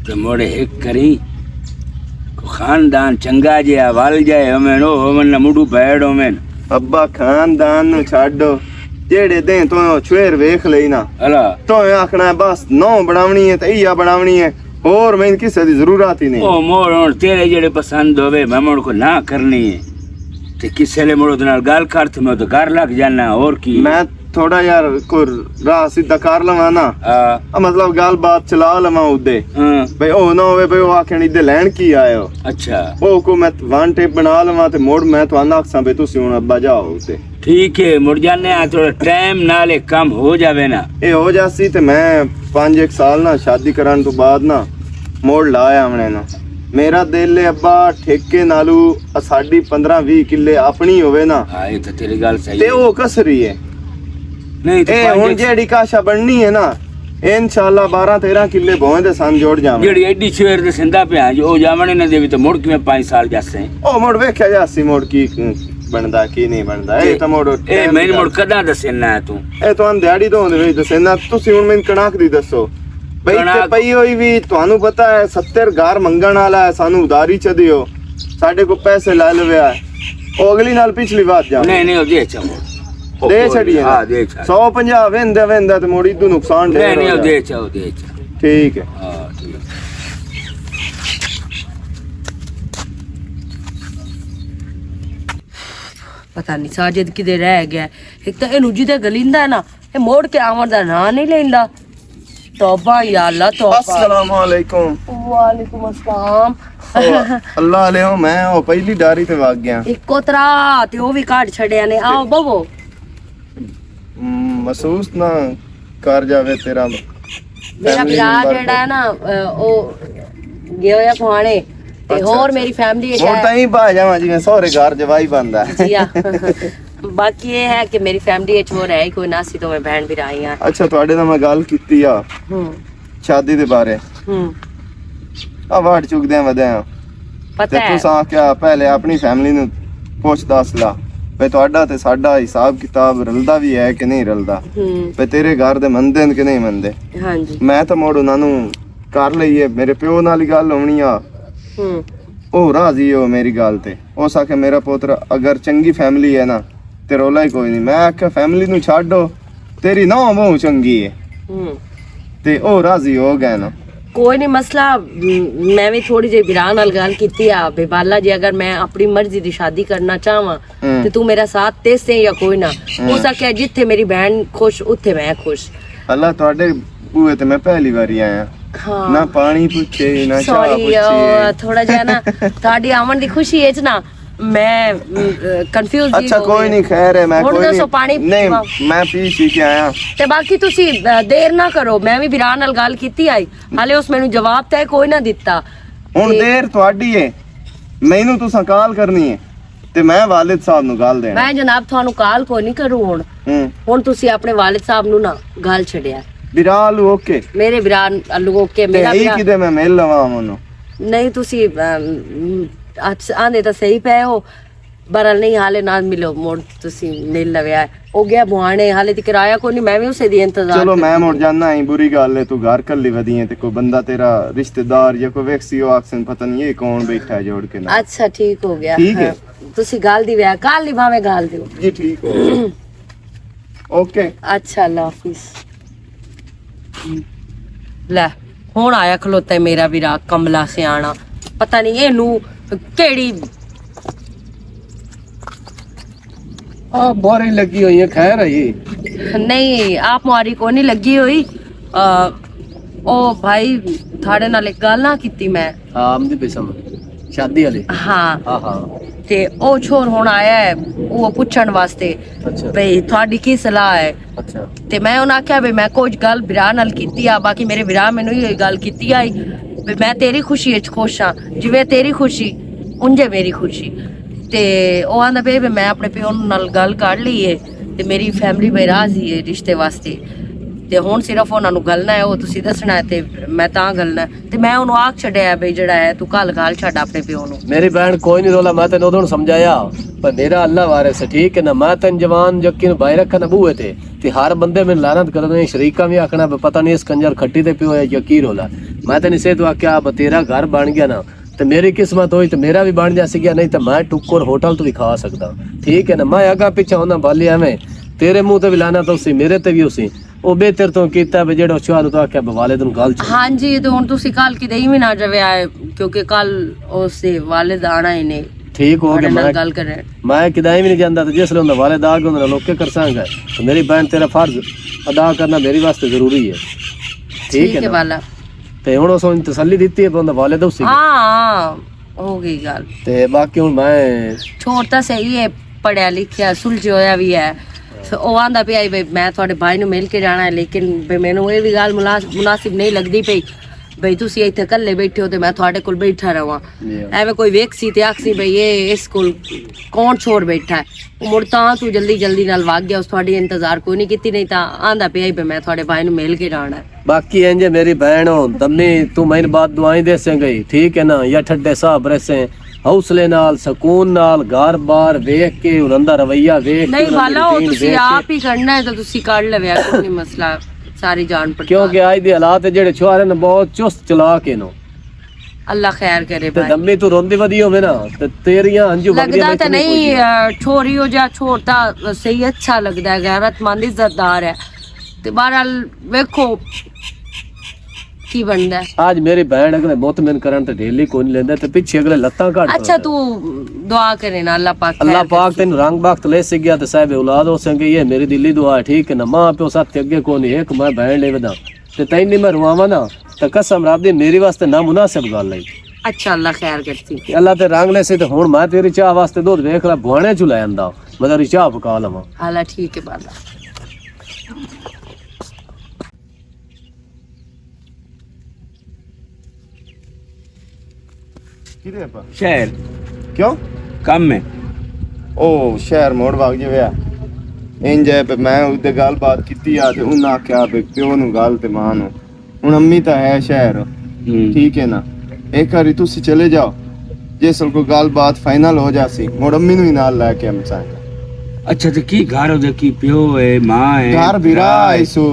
ਤੇ ਮੋੜੇ ਇੱਕ ਕਰੀ ਕੋ ਖਾਨਦਾਨ ਚੰਗਾ ਜਿਹਾ ਵੱਲ ਜਾਏ ਹਮੇਂ ਉਹ ਹਮਨ ਮੁੱਢੂ ਬੈੜ ਹਮੇਂ ਅੱਬਾ ਖਾਨਦਾਨ ਨੂੰ ਛੱਡੋ ਜਿਹੜੇ ਦੇ ਤੋਂ ਸ਼ੇਰ ਵੇਖ ਲਈ ਨਾ ਹਲਾ ਤੋਂ ਆਖਣਾ ਬਸ ਨੌ ਬਣਾਉਣੀ ਹੈ ਤੇ ਇਹ ਬਣਾਉਣੀ ਹੈ ਹੋਰ ਮੈਨੂੰ ਕਿਸੇ ਦੀ ਜ਼ਰੂਰਤ ਹੀ ਨਹੀਂ ਉਹ ਮੋੜ ਹੁਣ ਤੇਰੇ ਜਿਹੜੇ ਪਸੰਦ ਹੋਵੇ ਮੈਂ ਮੋੜ ਕੋ ਨਾ ਕਰਨੀ ਹੈ ਤੇ ਕਿਸੇ ਲੈ ਮੋੜ ਨਾਲ ਗੱਲ ਕਰ ਤੇ ਮੈਂ ਤਾਂ ਘਰ ਲੱਗ ਜਾਣਾ ਹੋਰ ਕੀ ਮੈਂ ਥੋੜਾ ਯਾਰ ਕੋਈ ਰਾਹ ਸਿੱਧਾ ਕਰ ਲਵਾਂ ਨਾ ਹਾਂ ਮਤਲਬ ਗੱਲਬਾਤ ਚਲਾ ਲਵਾਂ ਉਹਦੇ ਹਾਂ ਬਈ ਉਹ ਨਾ ਹੋਵੇ ਬਈ ਉਹ ਆਖਣ ਇੱਦੇ ਲੈਣ ਕੀ ਆਇਓ ਅੱਛਾ ਉਹ ਕੋ ਮੈਂ ਵਨ ਟੇਪ ਬਣਾ ਲਵਾਂ ਤੇ ਮੋੜ ਮੈਂ ਤੁਹਾਨੂੰ ਆਖਸਾਂ ਬਈ ਤੁਸੀਂ ਹੁਣ ਅੱਬਾ ਜਾਓ ਉੱਤੇ ਠੀਕ ਹੈ ਮੁੜ ਜਾਣੇ ਆ ਥੋੜਾ ਟਾਈਮ ਨਾਲ ਇਹ ਕੰਮ ਹੋ ਜਾਵੇ ਨਾ ਇਹ ਹੋ ਜਾਸੀ ਤੇ ਮੈਂ 5-1 ਸਾਲ ਨਾ ਸ਼ਾਦੀ ਕਰਨ ਤੋਂ ਬਾਅਦ ਨਾ ਮੋੜ ਲਾਇਆ ਹਮਣੇ ਨਾ ਮੇਰਾ ਦਿਲ ਹੈ ਅੱਬਾ ਠੇਕੇ ਨਾਲੂ ਸਾਡੀ 15-20 ਕਿੱਲੇ ਆਪਣੀ ਹੋਵੇ ਨਾ ਹਾਂ ਇਹ ਤਾਂ ਤੇਰੀ ਗੱਲ ਸਹੀ ਤੇ ਹੈ ਉਹ ਕਸਰੀ ਹੈ ਨਹੀਂ ਤੇ ਇਹ ਹੁਣ ਜਿਹੜੀ ਕਾਸ਼ਾ ਬਣਨੀ ਹੈ ਨਾ ਇਨਸ਼ਾਅੱਲਾ 12-13 ਕਿੱਲੇ ਭੋਂ ਦੇ ਸੰਨ ਜੋੜ ਜਾਵਾਂ ਜਿਹੜੀ ਐਡੀ ਸ਼ੇਰ ਦੇ ਸਿੰਦਾ ਪਿਆ ਜੋ ਉਹ ਜਾਵਣੇ ਨਾ ਦੇਵੀ ਤੇ ਮੁੜ ਕਿਵੇਂ 5 ਸਾਲ ਜਾਸੇ ਉਹ ਮੋੜ ਵੇਖਿਆ ਜਾਸੀ ਮੋੜ ਕੀ ਬਣਦਾ ਕੀ ਨਹੀਂ ਬਣਦਾ ਇਹ ਤਾਂ ਮੋੜ ਇਹ ਮੈਨੂੰ ਮੁੜ ਕਦਾਂ ਦੱਸਣਾ ਤੂੰ ਇਹ ਤੁਹਾਨੂੰ ਦਿਹਾੜੀ ਤੋਂ ਦੇ ਵਿੱਚ ਦੱਸਣਾ ਤੁਸੀਂ ਹੁਣ ਮੈਨੂੰ ਕਣਕ ਦੀ ਦੱਸੋ ਬਈ ਤੇ ਪਈ ਹੋਈ ਵੀ ਤੁਹਾਨੂੰ ਪਤਾ ਹੈ 70 ਘਰ ਮੰਗਣ ਵਾਲਾ ਹੈ ਸਾਨੂੰ ਉਧਾਰੀ ਚ ਦਿਓ ਸਾਡੇ ਕੋ ਪੈਸੇ ਲੈ ਲਵਿਆ ਉਹ ਅਗਲੀ ਨਾਲ ਪਿਛਲੀ ਵਾਰ ਜਾ ਨਹੀਂ ਨਹੀਂ ਉਹ ਦੇ ਚਾਹੋ ਦੇ ਛੜੀਏ ਹਾਂ ਦੇ ਚਾ 150 ਵੇਂਦਾ ਤੇ ਮੋੜੀ ਤੂੰ ਨੁਕਸਾਨ ਨਹੀਂ ਨਹੀਂ ਉਹ ਦੇ ਦੇ ਚਾਹੋ ਦੇ ਚਾ ਠੀਕ ਹੈ ਹਾਂ ਠੀਕ ਪਤਾ ਨਹੀਂ ਸਾਜਦ ਕਿਤੇ ਰਹਿ ਗਿਆ ਇੱਕ ਤਾਂ ਇਹਨੂੰ ਜਿਹਦੇ ਗਲਿੰਦਾ ਨਾ ਇਹ ਮੋੜ ਕੇ ਆਵਣ ਦਾ ਨਾਂ ਨਹੀਂ ਲੈਂਦਾ ਤੌਬਾ ਯਾ ਅੱਲਾ ਤੌਬਾ अस्सलाम वालेकुम ਵਾਲੇਕੁਮ ਅਸਲਾਮ ਅੱਲਾ ਲਿਓ ਮੈਂ ਉਹ ਪਹਿਲੀ ਡਾਰੀ ਤੇ ਵਗ ਗਿਆ ਇੱਕੋ ਤਰ੍ਹਾਂ ਤੇ ਉਹ ਵੀ ਕੱਢ ਛੜਿਆ ਨੇ ਆਓ ਬਵੋ ਮਹਿਸੂਸ ਨਾ ਕਰ ਜਾਵੇ ਤੇਰਾ ਮੇਰਾ ਭਰਾ ਜਿਹੜਾ ਹੈ ਨਾ ਉਹ ਗਿਆ ਹੋਇਆ ਪੁਆਣੇ ਤੇ ਹੋਰ ਮੇਰੀ ਫੈਮਿਲੀ ਹੁਣ ਤਾਂ ਹੀ ਪਾ ਜਾਵਾਂ ਜਿਵੇਂ ਸਹੁਰੇ ਘਰ ਜਵਾਈ ਬੰਦਾ ਜੀ ਆ ਬਾਕੀ ਇਹ ਹੈ ਕਿ ਮੇਰੀ ਫੈਮਿਲੀ ਵਿੱਚ ਹੋਰ ਹੈ ਹੀ ਕੋਈ ਨਾ ਸੀ ਦੋਵੇਂ ਭੈਣ ਵੀ ਆਈ ਆ ਅੱਛਾ ਤੁਹਾਡੇ ਨਾਲ ਮੈਂ ਗੱਲ ਕੀਤੀ ਆ ਸ਼ਾਦੀ ਦੇ ਬਾਰੇ ਆ ਵਾੜ ਚੁੱਕਦੇ ਆ ਵਧਿਆ ਤੇ ਪਤਾ ਹੈ ਤੂੰ ਕਿਹਾ ਪਹਿਲੇ ਆਪਣੀ ਫੈਮਿਲੀ ਨੂੰ ਪੁੱਛ ਦੱਸ ਲਾ ਵੀ ਤੁਹਾਡਾ ਤੇ ਸਾਡਾ ਹਿਸਾਬ ਕਿਤਾਬ ਰਲਦਾ ਵੀ ਹੈ ਕਿ ਨਹੀਂ ਰਲਦਾ ਵੀ ਤੇਰੇ ਘਰ ਦੇ ਮੰਨਦੇ ਨੇ ਕਿ ਨਹੀਂ ਮੰਨਦੇ ਹਾਂਜੀ ਮੈਂ ਤਾਂ ਮੋੜ ਉਹਨਾਂ ਨੂੰ ਕਰ ਲਈਏ ਮੇਰੇ ਪਿਓ ਨਾਲ ਹੀ ਗੱਲ ਹੋਣੀ ਆ ਉਹ ਰਾਜ਼ੀ ਹੋ ਮੇਰੀ ਗੱਲ ਤੇ ਹੋ ਸਕੇ ਮੇਰਾ ਪੁੱਤਰ ਅਗਰ ਚੰਗੀ ਫੈਮਿਲੀ ਹੈ ਨਾ ਤੇ ਰੋਲਾ ਹੀ ਕੋਈ ਨਹੀਂ ਮੈਂ ਆਖਿਆ ਫੈਮਿਲੀ ਨੂੰ ਛੱਡੋ ਤੇਰੀ ਨੌਂ ਬਹੁਤ ਚੰਗੀ ਹੈ ਤੇ ਉਹ ਰਾਜ਼ੀ ਹੋ ਗਏ ਨਾ ਕੋਈ ਨਹੀਂ ਮਸਲਾ ਮੈਂ ਵੀ ਥੋੜੀ ਜਿਹੀ ਵਿਰਾਹ ਨਾਲ ਗੱਲ ਕੀਤੀ ਆ ਬੇਬਾਲਾ ਜੀ ਅਗਰ ਮੈਂ ਆਪਣੀ ਮਰਜ਼ੀ ਦੀ ਸ਼ਾਦੀ ਕਰਨਾ ਚਾਹਾਂ ਤੇ ਤੂੰ ਮੇਰਾ ਸਾਥ ਦੇ ਸੇ ਜਾਂ ਕੋਈ ਨਾ ਹੋ ਸਕਿਆ ਜਿੱਥੇ ਮੇਰੀ ਭੈਣ ਖੁਸ਼ ਉੱਥੇ ਮੈਂ ਖੁਸ਼ ਅੱਲਾ ਤੁਹਾਡੇ ਬੂਏ ਤੇ ਮੈਂ ਪਹਿਲੀ ਵਾਰੀ ਆਇਆ ਹਾਂ ਨਾ ਪਾਣੀ ਪੁੱਛੇ ਨਾ ਚਾਹ ਸੌਰੀ ਪੁੱਛੇ ਥੋੜਾ ਜਿਹਾ ਨਾ ਤੁਹਾਡੀ ਆਮਣ ਦੀ ਖੁਸ਼ੀ ਵਿੱਚ ਨਾ ਮੈਂ ਕਨਫਿਊਜ਼ ਅੱਛਾ ਕੋਈ ਨਹੀਂ ਖੈਰ ਹੈ ਮੈਂ ਹੁਣ ਕੋਈ ਦੱਸੋ ਪਾਣੀ ਨਹੀਂ ਮੈਂ ਪੀ ਕੇ ਆਇਆ ਤੇ ਬਾਕੀ ਤੁਸੀਂ ਦੇਰ ਨਾ ਕਰੋ ਮੈਂ ਵੀ ਵਿਰਾਨ ਨਾਲ ਗੱਲ ਕੀਤੀ ਆਈ ਹਾਲੇ ਉਸ ਮੈਨੂੰ ਜਵਾਬ ਤਾਂ ਕੋਈ ਨਾ ਦਿੱਤਾ ਹੁਣ ਦੇਰ ਤੁਹਾਡੀ ਏ ਮੈਨੂੰ ਤੁਸੀਂ ਕਾਲ ਕਰਨੀ ਹੈ ਤੇ ਮੈਂ ਵਾਲਿਦ ਸਾਹਿਬ ਨੂੰ ਗੱਲ ਦੇਣਾ ਮੈਂ ਜਨਾਬ ਤੁਹਾਨੂੰ ਕਾਲ ਕੋਈ ਨਹੀਂ ਕਰੂ ਹੁਣ ਤੁਸੀਂ ਆਪਣੇ ਵਾਲਿਦ ਸਾਹਿਬ ਨੂੰ ਨਾ ਗੱਲ ਛੱਡਿਆ ਬਿਰਾਲ ਓਕੇ ਮੇਰੇ ਵਿਰਾਨ ਲੋਕ ਕੇ ਮੇਰਾ ਇਹ ਵਿਰਾਨ ਕਿਤੇ ਮੈਂ ਮਿਲ ਲਵਾਂ ਉਹਨੂੰ ਨਹੀਂ ਤੁਸੀਂ ਆਂਦੇ ਤਾਂ ਸਹੀ ਪਏ ਹੋ ਬਰਲ ਨਹੀਂ ਹਾਲੇ ਨਾ ਮਿਲੋ ਮੋੜ ਤੁਸੀਂ ਮਿਲ ਲਵਿਆ ਹੋ ਗਿਆ ਬੁਆਣੇ ਹਾਲੇ ਤੇ ਕਿਰਾਇਆ ਕੋਈ ਨਹੀਂ ਮੈਂ ਵੀ ਉਸੇ ਦੀ ਇੰਤਜ਼ਾਰ ਚਲੋ ਮੈਂ ਮੁੜ ਜਾਣਾ ਹੀ ਬੁਰੀ ਗੱਲ ਹੈ ਤੂੰ ਘਰ ਕੱਲੀ ਵਧੀ ਹੈ ਤੇ ਕੋਈ ਬੰਦਾ ਤੇਰਾ ਰਿਸ਼ਤੇਦਾਰ ਜਾਂ ਕੋਈ ਵੇਖਸੀ ਉਹ ਆਕਸਨ ਪਤਾ ਨਹੀਂ ਇਹ ਕੌਣ ਬੈਠਾ ਹੈ ਜੋੜ ਕੇ ਨਾ ਅੱਛਾ ਠੀਕ ਹੋ ਗਿਆ ਠੀਕ ਹੈ। ਤੁਸੀਂ ਗੱਲ ਦੀ ਵਿਆਹ ਕੱਲ ਨਹੀਂ ਭਾਵੇਂ ਗੱਲ ਦਿਓ ਜੀ ਠੀਕ ਹੋ ਓਕੇ ਅੱਛਾ ਅੱਲਾ ਹਾਫਿਜ਼ ਲੈ ਹੁਣ ਆਇਆ ਖਲੋਤਾ ਮੇਰਾ ਵੀਰਾ ਕਮਲਾ ਸਿਆਣਾ ਪਤਾ ਨਹੀਂ ਇਹਨੂੰ ਕਿਹੜੀ ਆ ਬੋਰੀ ਲੱਗੀ ਹੋਈ ਹੈ ਖੈਰ ਹੈ ਇਹ ਨਹੀਂ ਆਪ ਮਾਰੀ ਕੋ ਨਹੀਂ ਲੱਗੀ ਹੋਈ ਉਹ ਭਾਈ ਤੁਹਾਡੇ ਨਾਲ ਇੱਕ ਗੱਲ ਨਾ ਕੀਤੀ ਮੈਂ ਹਾਂ ਆਮਦੀ ਪੇਸਮ ਸ਼ਾਦੀ ਵਾਲੇ ਹਾਂ ਹਾਂ ਹਾਂ ਤੇ ਉਹ ਛੋਰ ਹੁਣ ਆਇਆ ਹੈ ਉਹ ਪੁੱਛਣ ਵਾਸਤੇ ਅੱਛਾ ਬਈ ਤੁਹਾਡੀ ਕੀ ਸਲਾਹ ਹੈ ਅੱਛਾ ਤੇ ਮੈਂ ਉਹਨਾਂ ਆਖਿਆ ਵੀ ਮੈਂ ਕੁਝ ਗੱਲ ਵਿਰਾਹ ਨਾਲ ਕੀਤੀ ਆ ਬਾਕੀ ਮੇਰੇ ਵਿਰਾਹ ਮੈਨੂੰ ਇਹ ਗੱਲ ਕੀਤੀ ਆਈ ਵੀ ਮੈਂ ਤੇਰੀ ਖੁਸ਼ੀ ਵਿੱਚ ਖੁਸ਼ ਆ ਜਿਵੇਂ ਤੇਰੀ ਖੁਸ਼ੀ ਉਂਝੇ ਮੇਰੀ ਖੁਸ਼ੀ ਤੇ ਉਹ ਆਂਦਾ ਵੀ ਮੈਂ ਆਪਣੇ ਪਿਓ ਨਾਲ ਗੱਲ ਕਰ ਲਈ ਏ ਤੇ ਮੇਰੀ ਫੈਮਿਲੀ ਬਈ ਰਾਜ਼ੀ ਏ ਰਿਸ਼ਤੇ ਵਾਸਤੇ ਤੇ ਹੁਣ ਸਿਰਫ ਉਹਨਾਂ ਨੂੰ ਗਲਣਾ ਹੈ, ਉਹ ਤੁਸੀਂ ਦੱਸਣਾ ਹੈ ਤੇ ਮੈਂ ਤਾਂ ਗਲਣਾ ਹੈ। ਤੇ ਮੈਂ ਉਹਨੂੰ ਆਖ ਛੱਡਿਆ ਬਈ ਜਿਹੜਾ ਹੈ ਤੂੰ ਕੱਲ ਗੱਲ ਛੱਡ ਆਪਣੇ ਪਿਓ ਨੂੰ। मेरी बहन कोई नहीं रोला, मैं तेन उदों समझाया पर मेरा अल्लाह वारिस है, ठीक है ना। मैं तेन जवान जक्की नु भाई रखा ना बूए ते हर बंदे में लानत कर दे, शरीका भी आखना पता नहीं इस कंजर खट्टी ते पियो है या की रोला। मैं तेन इसे तो आख्या तेरा घर बन गया ना तो मेरी किस्मत होई तो मेरा भी बन जा सी गया, नहीं तो मैं टुक्कर होटल तो भी खा सकदा, ठीक है ना। मैं अगा पिछा होना बाली एवें तेरे मुंह ते भी लानत उसी मेरे ते भी उसी ਉਹ ਬਿਹਤਰ ਤੋਂ ਕੀਤਾ ਵੀ ਜਿਹੜਾ ਸ਼ਾਦ ਤੋਂ ਆਖਿਆ ਵਾਲਿਦ ਨੂੰ ਗੱਲ ਚ। ਹਾਂਜੀ ਤੇ ਹੁਣ ਤੁਸੀਂ ਕੱਲ ਕਿਤੇ ਹੀ ਵੀ ਨਾ ਜਾਵੇ ਆਏ, ਕਿਉਂਕਿ ਕੱਲ ਉਸੇ ਵਾਲਿਦ ਆਣਾ ਹੀ ਨੇ। ठीक हो गया, ਨਾਲ ਗੱਲ ਕਰੇ मैं किदाई भी नहीं जानता, तो जिस लोग वालिद आ गए लोग के कर संगा, तो मेरी बहन तेरा फर्ज अदा करना मेरे वास्ते जरूरी है, ठीक है ना। वाला ते हुण उस तसल्ली ਦਿੱਤੀ है बंदा वालिद उसी ਹਾਂ ਹੋ ਗਈ ਗੱਲ। ते बाकी हुण मैं ਛੋੜ ਤਾਂ ਸਹੀ ਹੈ, ਪੜਿਆ ਲਿਖਿਆ ਸੁਲਝ ਹੋਇਆ ਵੀ ਹੈ। ਉਹ ਆਂਦਾ ਪਿਆ ਬਈ ਮੈਂ ਤੁਹਾਡੇ ਭਾਈ ਨੂੰ ਮਿਲ ਕੇ ਜਾਣਾ ਹੈ, ਲੇਕਿਨ ਬਈ ਮੈਨੂੰ ਇਹ ਵੀ ਗੱਲ ਮੁਨਾਸਿਬ ਨਹੀਂ ਲੱਗਦੀ ਪਈ ਬਈ ਤੁਸੀਂ ਇੱਥੇ ਇਕੱਲੇ ਬੈਠੇ ਹੋ ਤੇ ਮੈਂ ਤੁਹਾਡੇ ਕੋਲ ਬੈਠਾ ਰਵਾਂ। ਐਵੇਂ ਕੋਈ ਵੇਖਸੀ ਤੇ ਆਖਸੀ ਬਈ ਇਹ ਇਸ ਕੋਲ ਕੌਣ ਛੋੜ ਬੈਠਾ ਹੈ। ਉਹ ਮੁੜ ਤਾਂ ਤੂੰ ਜਲਦੀ ਨਾਲ ਵਗ ਗਿਆ, ਉਸ ਤੁਹਾਡੀ ਇੰਤਜ਼ਾਰ ਕੋਈ ਨਹੀਂ ਕੀਤੀ, ਨਹੀਂ ਤਾਂ ਆਂਦਾ ਪਿਆ ਬਈ ਮੈਂ ਤੁਹਾਡੇ ਭਾਈ ਨੂੰ ਮਿਲ ਕੇ ਜਾਣਾ ਹੈ। बाकी इंजे मेरी बहन हो तम्मी तू मैंने बात दुआई दे से गई, ठीक है ना। या ठड्डे साहब रसे हौसले नाल सुकून नाल घर बार वेख के उनंदा रवैया वेख ਨਹੀਂ ਵਾਲਾ ਉਹ ਤੁਸੀਂ ਆਪ ਹੀ ਕਰਨਾ ਹੈ ਤਾਂ ਤੁਸੀਂ ਕਰ ਲਵਿਆ, ਕੋਈ ਨਹੀਂ ਮਸਲਾ, ਸਾਰੀ ਜਾਣ ਪੜਤਾਲ। क्योंकि आज दे हालात जेड़े छुआरे ने बहुत चुस्त चलाक है नो। ਅੱਲਾ ਖੈਰ ਕਰੇ ते ਭਾਈ। दम्मी तू रोंदी वदी होवे ना ते तेरियां अंजू लगता तो नहीं छोरी हो जा छोड़ता सही, अच्छा लगता है, गैरतमंद इज्जतदार है। ते बहरहाल वेखो की बनदा है। आज मेरी बहन अगले मुतमिन करन ते ढेली कोई नहीं लेंदा ते पीछे अगले लत्तां काट। अच्छा तू दुआ करे ना अल्लाह पाक अल्लाह पाक तेन रंग बख्त ले से गया ते साहब औलाद हो संगे, ये मेरी दिली दुआ है, ठीक है ना। मां प्यो साथ अगे कोई नहीं, एक मैं बहन ले वदा ते तैनी मैं रुआवा ना ते कसम रब दी मेरी वास्ते ना मुनासिब गल है। अच्छा अल्लाह खैर करती। अल्लाह ते रंग ले से ते हुन मैं तेरी चाह वास्ते दूध वेख ला भुआणे चु ले आंदा, मैं तेरी चाह पका लवां। हाला ठीक है बाला। ਕਿਹਦੇ ਪਾ ਸ਼ਹਿਰ ਕਿਉਂ ਕੰਮ ਹੈ। ਉਹ ਸ਼ਹਿਰ ਮੋੜ ਵਗ ਜਵੇ ਇੰਜ ਹੈ ਵੀ ਮੈਂ ਉਹਦੇ ਗੱਲਬਾਤ ਕੀਤੀ ਆ ਤੇ ਉਹਨਾਂ ਆਖਿਆ ਵੀ ਪਿਓ ਨੂੰ ਗੱਲ ਤੇ ਮਾਂ ਨੂੰ। ਹੁਣ ਅੰਮੀ ਤਾਂ ਹੈ ਸ਼ਹਿਰ, ਠੀਕ ਹੈ ਨਾ। ਇੱਕ ਵਾਰੀ ਤੁਸੀਂ ਚਲੇ ਜਾਓ, ਜਿਸ ਕੋਲ ਕੋਈ ਗੱਲਬਾਤ ਫਾਈਨਲ ਹੋ ਜਾਸੀ ਮੁੜ ਅੰਮੀ ਨੂੰ ਹੀ ਨਾਲ ਲੈ ਕੇ ਆਮਸਾਂਗੇ। ਅੱਛਾ ਤੇ ਕੀ ਘਰ ਉਹਦੇ ਕੀ ਪਿਓ ਹੈ ਮਾਂ ਹੈ ਘਰ ਬਿਰਾ ਆਈਸੂ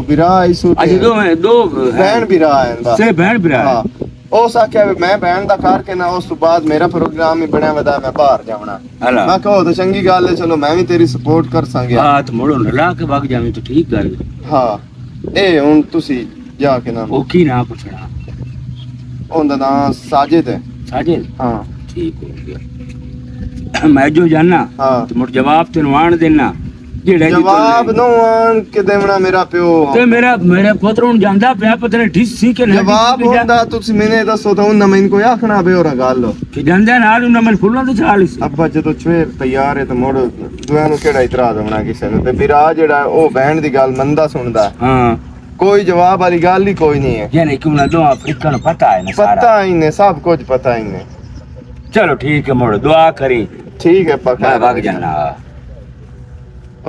ਅੱਛਾ ਦੋ ਭੈਣ ਬਿਰਾ ਆਂਦਾ ਸੇ ਭੈਣ ਭਰਾ ਹਾਂ। ਉਸ ਆਖਿਆ ਵੀ ਮੈਂ ਭੈਣ ਦਾ ਕਰਕੇ ਨਾ ਉਸ ਤੋਂ ਬਾਅਦ ਮੇਰਾ ਪ੍ਰੋਗਰਾਮ ਹੀ ਬਣਿਆ ਵਦਾ ਮੈਂ ਬਾਹਰ ਜਾਵਣਾ। ਹਲਾ ਮੈਂ ਕਹੋ ਤਾਂ ਚੰਗੀ ਗੱਲ ਹੈ, ਚਲੋ ਮੈਂ ਵੀ ਤੇਰੀ ਸਪੋਰਟ ਕਰ ਸਾਂਗਿਆ। ਹਾਂ ਤੇ ਮੋੜੋ ਲਾ ਕੇ ਵਗ ਜਾਵੇਂ ਤਾਂ ਠੀਕ ਗੱਲ ਹੈ। ਹਾਂ ਇਹ ਹੁਣ ਤੁਸੀਂ ਜਾ ਕੇ ਨਾ ਉਹ ਕੀ ਨਾ ਪੁੱਛਣਾ ਉਹਦਾ ਨਾਂ ਸਾਜਿਦ ਹੈ। ਸਾਜੇ ਹਾਂ ਠੀਕ ਹੋ ਗਿਆ। ਮੈਂ ਜੋ ਜਾਣਾ ਹਾਂ ਤੇ ਮੁੜ ਜਵਾਬ ਤੈਨੂੰ ਆਣ ਦੇਣਾ ਜਿਹੜਾ ਜਵਾਬ ਨੂੰ ਆਣ ਕੇ ਦੇਵਣਾ ਮੇਰਾ ਪਿਓ। ਤੇ ਮੇਰਾ ਪੁੱਤਰ ਹੁਣ ਜਾਂਦਾ ਪਿਆ ਪਤਾ ਨਹੀਂ ਠੀਕ ਸੀ ਕਿ ਨਹੀਂ ਜਵਾਬ ਹੁੰਦਾ ਤੁਸੀਂ ਮੈਨੇ ਦੱਸੋ ਤਾਂ ਉਹਨਾਂ ਮੈਨੂੰ ਕੋਈ ਆਖਣਾ ਬੇ ਹੋਰ ਗੱਲ ਕਿ ਜਾਂਦਾ ਨਾਲ ਉਹਨਾਂ ਮਨ ਫੁੱਲਾਂ ਤੇ ਛਾਲ ਸੀ। ਅੱਬਾ ਜਦੋਂ ਛੇਰ ਤਿਆਰ ਹੈ ਤਾਂ ਮੋੜ ਦੁਆ ਨੂੰ ਕਿਹੜਾ ਇਤਰਾਜ਼ ਹੋਣਾ ਕਿਸੇ ਨੂੰ। ਤੇ ਬਿਰਾ ਜਿਹੜਾ ਉਹ ਬਹਿਣ ਦੀ ਗੱਲ ਮੰਨਦਾ ਸੁਣਦਾ। ਹਾਂ ਕੋਈ ਜਵਾਬ ਵਾਲੀ ਗੱਲ ਹੀ ਕੋਈ ਨਹੀਂ ਹੈ। ਯਾਨੀ ਕਿ ਉਹਨਾਂ ਦੋ ਅਫਰੀਕਾ ਨੂੰ ਪਤਾ ਹੈ ਨਾ ਸਾਰਾ ਪਤਾ ਹੀ ਨੇ ਸਭ ਕੁਝ ਪਤਾ ਹੀ ਨੇ। ਚਲੋ ਠੀਕ ਹੈ ਮੋੜ ਦੁਆ ਕਰੀ ਠੀਕ ਹੈ ਮੈਂ ਪੱਕਾ ਵਗ ਜਾਣਾ।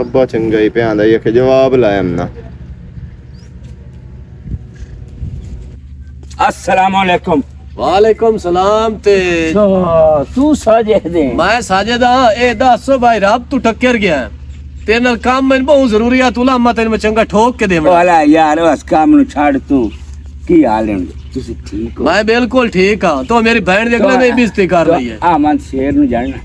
ਅੱਬਾ ਚੰਗਾ ਹੀ ਪਿਆਂਦਾ ਇਹ ਕਿ ਜਵਾਬ ਲਾਇਆ ਮਨਾ। अस्सलाम वालेकुम। वालेकुम सलाम। ते तू साजिद दे मैं साजिद हां। ए दसो भाई रब तू टक्कर गया तेरे नाल काम मैंने बहुत जरूरी है, तू लामा तेन मैं चंगा ठोक के देवना। वाला यार बस काम नु छाड़ तू की हाल है तुसी ठीक हो? मैं बिल्कुल ठीक हां। तो मेरी बहन देख ले नहीं बेइज्जती कर रही है। आ मन शेर नु जानना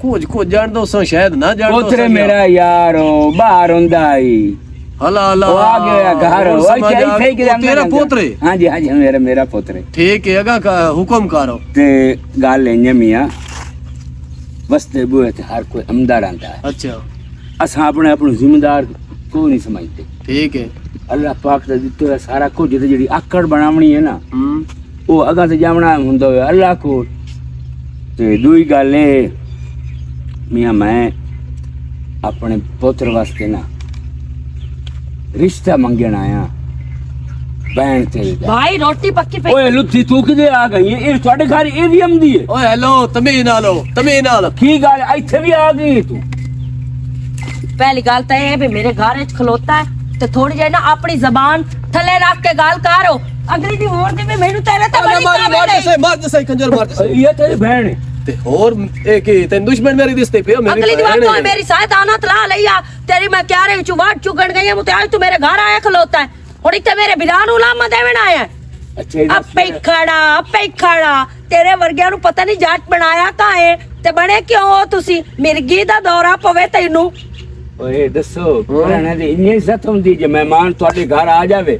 कुछ जान दो सो शायद ना जान दो। पुत्र मेरा यार बाहर हुंदा ही हला हला वो आ गया घर वो थे कि तेरा पुत्र है? हां जी मेरा पुत्र है। ठीक है अगा का हुक्म करो। ते गल है मियां बसते बुए ते हर कोई अमदार आंदा है। अच्छा असा अपने जिम्मेदार को नहीं समझते। ठीक है अल्लाह पाक दा दित्तो है सारा कुछ ते जेडी आकड़ बनावनी है ना वो अगा ते जावना हुंदा है अल्लाह को। ते दूई गल है मियां मैं अपने पुत्र वास्ते ना रिश्ता मंगण आया बहन तेरी दा। भाई रोटी पक्की पे ओए लुत्ती तू किदे आ गई है? ए ਤੁਹਾਡੇ ਘਰ ਇਹ ਵੀ ਆਮਦੀ ਹੈ? ओए हेलो तमी नाल ਕੀ ਗੱਲ ਇੱਥੇ ਵੀ ਆ ਗਈ ਤੂੰ? पहली गल तो यह भी मेरे घर च खलोता है ਤੇ ਥੋੜੀ ਜਿਹੀ ਨਾ ਆਪਣੀ ਜ਼ਬਾਨ ਥੱਲੇ ਰੱਖ ਕੇ ਗੱਲ ਕਰੋ। ਅਗਲੀ ਦੀ ਹੋਣ ਦੀ ਵੀ ਮੈਨੂੰ ਤੇਰੇ ਤੇ ਬੜੀ ਮਾਰ ਦੇ ਸਹੀ ਕੰਜਰ ਮਾਰ ਦੇ ਇਹ ਤੇਰੀ ਭੈਣ ਹੈ ਤੇ ਹੋਰ ਇਹ ਕੀ ਤੈਨੂੰ ਦੁਸ਼ਮਣ ਮੇਰੀ ਦਿਸਤੇ ਪਿਓ ਮੇਰੀ ਅਗਲੀ ਦੀ ਵਾਰ तो मेरी सायदाना तला लिया तेरी मैं क्या रही चुवाट चुगण गई हूं आज तू मेरे घर आया खलोता है और इतने मेरे बिरान उलामा देवन आया अपे खड़ा तेरे वर्गिया नु पता नहीं जाट बनाया काहे ते बने क्यों हो तुसी मिर्गी दा दौरा पवे तैनू ਓਏ ਦੱਸੋ ਪੁਰਾਣੇ ਦੀ ਇੰਨੀ ਇੱਜ਼ਤ ਹੁੰਦੀ ਜੇ ਮਹਿਮਾਨ ਤੁਹਾਡੇ ਘਰ ਆ ਜਾਵੇ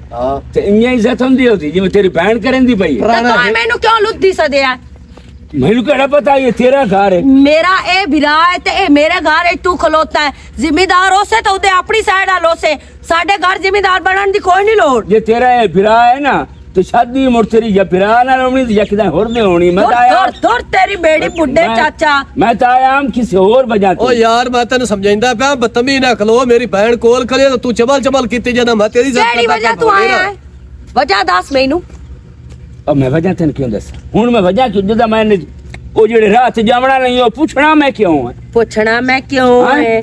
ਤੇ ਇੰਨੀ ਇੱਜ਼ਤ ਹੁੰਦੀ ਜਿਵੇਂ ਤੇਰੀ ਭੈਣ ਕਰਨ ਦੀ ਪਈ तो मैनू क्यों लुद्दी सदया ਮੈਨੂੰ ਕਿਹੜਾ ਪਤਾ ਇਹ ਤੇਰਾ ਘਰ ਹੈ मेरा ए बिरा है ते ए मेरे घर है तू खलोता है जिम्मेदार होसे तो उदे अपनी साइड आ लोसे साडे घर जिम्मेदार बनन दी कोई नहीं लोड़ ਜੇ ਤੇਰਾ ਇਹ ਭਰਾ ਹੈ ਨਾ ਤੇ ਸ਼ਾਦੀ ਮੁੜ ਤੇਰੀ ਜਾਂ ਭਰਾ ਨਾਲ ਹੋਣੀ ਤੇ ਜਾਂ ਕਿਦਾਂ ਹੋਰ ਨੇ ਹੋਣੀ ਮੈਂ ਤਾਂ ਆਇਆ दूर तेरी बेड़ी बुड्ढे चाचा ਮੈਂ ਤਾਂ ਆਇਆ ਹਮ ਕਿਸੇ ਹੋਰ ਵਜ੍ਹਾ ਓ ਤੋਂ ਯਾਰ ਮੈਂ ਤੈਨੂੰ ਸਮਝਾਉਂਦਾ ਪਿਆ ਬਤਮੀ ਨਾ ਖਲੋ ਮੇਰੀ ਭੈਣ ਕੋਲ ਖਲੇ ਤੂੰ ਚਬਲ ਕੀਤੀ ਜਾਣਾ ਮੈਂ ਤੇਰੀ केड़ी वजह तू आया है वजह दस मैनू ਉਹ ਮੈਂ ਵਜ੍ਹਾ ਤੈਨੂੰ ਕਿਉਂ ਦੱਸਾਂ ਹੁਣ ਮੈਂ ਵਜ੍ਹਾ ਕਿਉਂ ਜਦੋਂ ਮੈਂ ਉਹ ਜਿਹੜੇ ਰਾਹ ਤੇ ਜਾਵਣਾ ਨਹੀਂ ਉਹ ਪੁੱਛਣਾ ਮੈਂ ਕਿਉਂ ਹੈ पूछना मैं क्यों है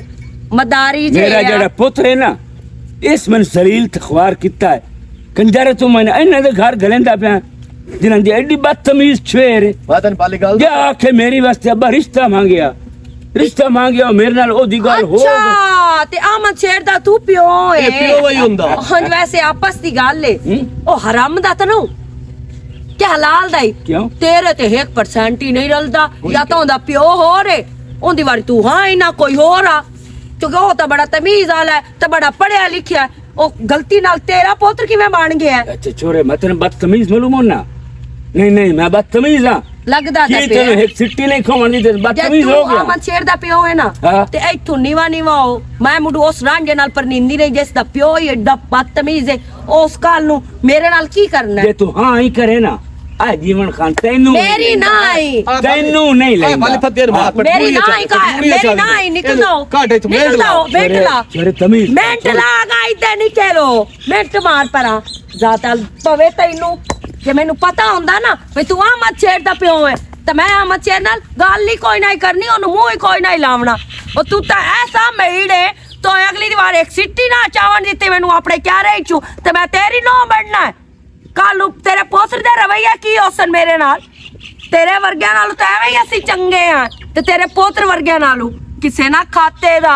मदारी जे ਮੇਰਾ ਜਿਹੜਾ ਪੁੱਤਰ ਹੈ ਨਾ ਇਸ ਮਨ ਜ਼ਲੀਲ ਤਖਵਾਰ ਕੀਤਾ ਹੈ ਕੰਜਰ ਤੂੰ ਮੈਂ ਇਹਨਾਂ ਦੇ ਘਰ ਗਲੇਂਦਾ ਪਿਆ ਜਿਨ੍ਹਾਂ ਦੀ ਐਡੀ ਬਦਤਮੀਜ਼ ਛੇਰ ਮੈਂ ਤੈਨੂੰ ਪਾਲੀ ਗੱਲ ਜਾ ਆਖੇ ਮੇਰੀ ਵਾਸਤੇ ਅੱਬਾ ਰਿਸ਼ਤਾ ਮੰਗਿਆ ਮੇਰੇ ਨਾਲ ਉਹਦੀ ਗੱਲ ਹੋ ਗਈ अच्छा ते आमद शेर दा तू प्यो है ਇਹ ਪਿਓ ਵਈ ਹੁੰਦਾ हां वैसे आपस दी गल है ओ हराम दा ता नो क्या हलाल दा ही क्यों तेरे ते 1% ही नहीं रलदा या तो ओंदा प्यो हो रे ओंदी वारी तू हां ही ना कोई होर आ क्योंकि ओ ता बड़ा तमीज वाला है ते बड़ा पढ़िया लिखिया है ओ गलती नाल तेरा पुत्र किवें बन गया है अच्छा छोरे मैं तेरे बदतमीज मालूम होना नहीं मैं बदतमीज हां लगदा ता ये तेरे एक सिट्टी नहीं खोवण दी ते बदतमीज हो गया आमद शेर दा प्यो है ना हाँ। ते इथों नीवा हो मैं मुंडू उस रांझे नाल परनिंदी नहीं जिस दा प्यो ही एडा बदतमीज है उस काल नु मेरे नाल की करना है जे तू हां ही करे ना आ जीवन खान तेनू मेरी ना आई तेनू नहीं ले पाली फतेर मार मेरी ना आई का मेरी ना आई निकल जाओ काटे तू निकल जाओ बेटला छोरे तमीज मेंटला गाई ते निकलो मेंट मार परा जाता पवे तैनू जे मेनू पता हुंदा ना वे तू आमद शेर दा पियो है ते मैं आमद शेर नाल गल ही कोई नहीं करनी ओनु मुंह ही कोई नहीं लावना ओ तू ता ऐसा मेड़े तो अगली बार एक सिट्टी ना चावण दित्ते मेनू अपने क्या रही छू ते मैं तेरी नो बनना है कल तेरे पोत्र दे रवैया की होसन मेरे नाल तेरे वर्गिया नाल तो एवें ही असी चंगे हां ते तेरे पोत्र वर्गिया नालू किसे ना खाते दा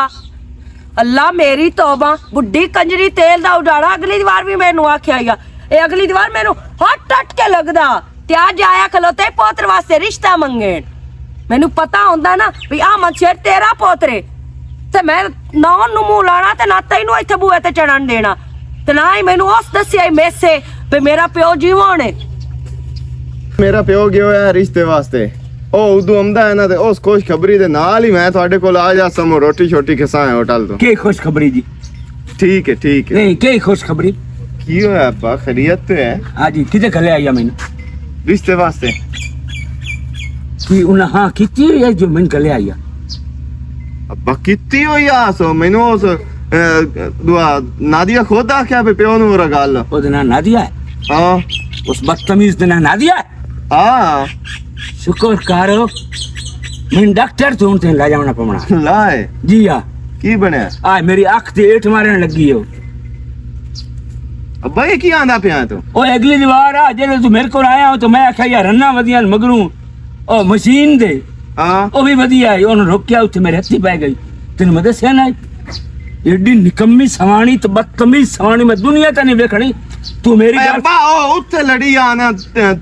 अल्लाह मेरी तौबा बुड्ढी कंजरी तेल दा उडाड़ा अगली बार भी मैनू आख्या ए अगली बार मैनू हट के लगदा ते आज आया खलोते पोत्र वास्ते रिश्ता मंगेण मैनू पता हुंदा ना भी आमद शेर तेरा पोत्र ते मैं ना ओनू मुंह लाना ते ना तैनू इत्थे बूहे ते चढ़न देना ते ना ही मैनू उस दस्सिया मेसे भी मेरा प्यो जीवन है ਮੇਰਾ ਪਿਓ ਗਿਆ ਹੋਇਆ ਰਿਸ਼ਤੇ ਵਾਸਤੇ ਉਹ ਉਦੋਂ ਆਉਂਦਾ ਹੈ ਨਾ ਤੇ ਉਸ ਖੁਸ਼ਖਬਰੀ ਦੇ ਨਾਲ ਹੀ ਮੈਂ ਤੁਹਾਡੇ ਕੋਲ ਆ ਜਾ ਸਮੋ ਰੋਟੀ ਛੋਟੀ ਖਿਸਾ ਹੋਟਲ ਤੋਂ ਕੀ ਖੁਸ਼ਖਬਰੀ ਜੀ ਠੀਕ ਹੈ ਨਹੀਂ ਕੀ ਖੁਸ਼ਖਬਰੀ ਕੀ ਹੋਇਆ ਅੱਬਾ ਖੈਰੀਅਤ ਤੇ ਹੈ ਹਾਂਜੀ ਕਿਤੇ ਖਲੇ ਆਇਆ ਮੈਨੂੰ ਰਿਸ਼ਤੇ ਵਾਸਤੇ ਕੀ ਉਹਨਾਂ ਹਾਂ ਕੀਤੀ ਹੈ ਜੋ ਮੈਂ ਖਲੇ ਆਇਆ ਅੱਬਾ ਕੀਤੀ ਹੋਈ ਆ ਸੋ ਮੈਨੂੰ ਉਸ ਦੁਆ ਨਾਦੀਆ ਖੁਦ ਆਖਿਆ ਵੀ ਪਿਓ ਨੂੰ ਉਹ ਗੱਲ ਉਹਦਾ ਨਾਂ ਨਾਦੀਆ ਹੈ ਹਾਂ ਉਸ ਬਦਤਮੀਜ਼ ਦਾ ਨਾਂ ਨਾਦੀਆ ਹੈ ਹਾਂ ਸ਼ੁਕਰ ਕਰੋ मैं डॉक्टर तो उनसे ला जाना पवना लाए जी हाँ की बने आ मेरी अख ते एठ मारन लगी हो अब्बा ये की आंदा पिया तू ओ अगली दीवार आ जेले तू मेरे को आया हो तो मैं आख्या यार रन्ना वदियां मगरू ओ मशीन दे हां ओ भी वदिया है ओन रोकिया उते मेरे हत्थी पै गई तेन मदद से ना एडी निकम्मी सवाणी तो बदतमीज सवाणी मैं दुनिया ता नहीं देखणी तू मेरी अब्बा ओ उते लड़ी आना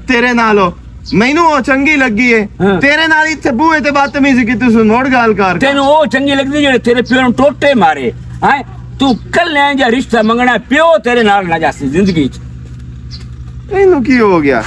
तेरे नालो मैनू ओ चंगी लगी है हाँ। तेरे नाल इथे बूहे ते बातमीजी की तू मोड़ गाल कर तेन ओ चंगी लगदी जेड़े तेरे प्यो नु टोटे मारे हैं तू कल ले जा रिश्ता मंगना प्यो तेरे नाल ना जासी जिंदगी च इनु की हो गया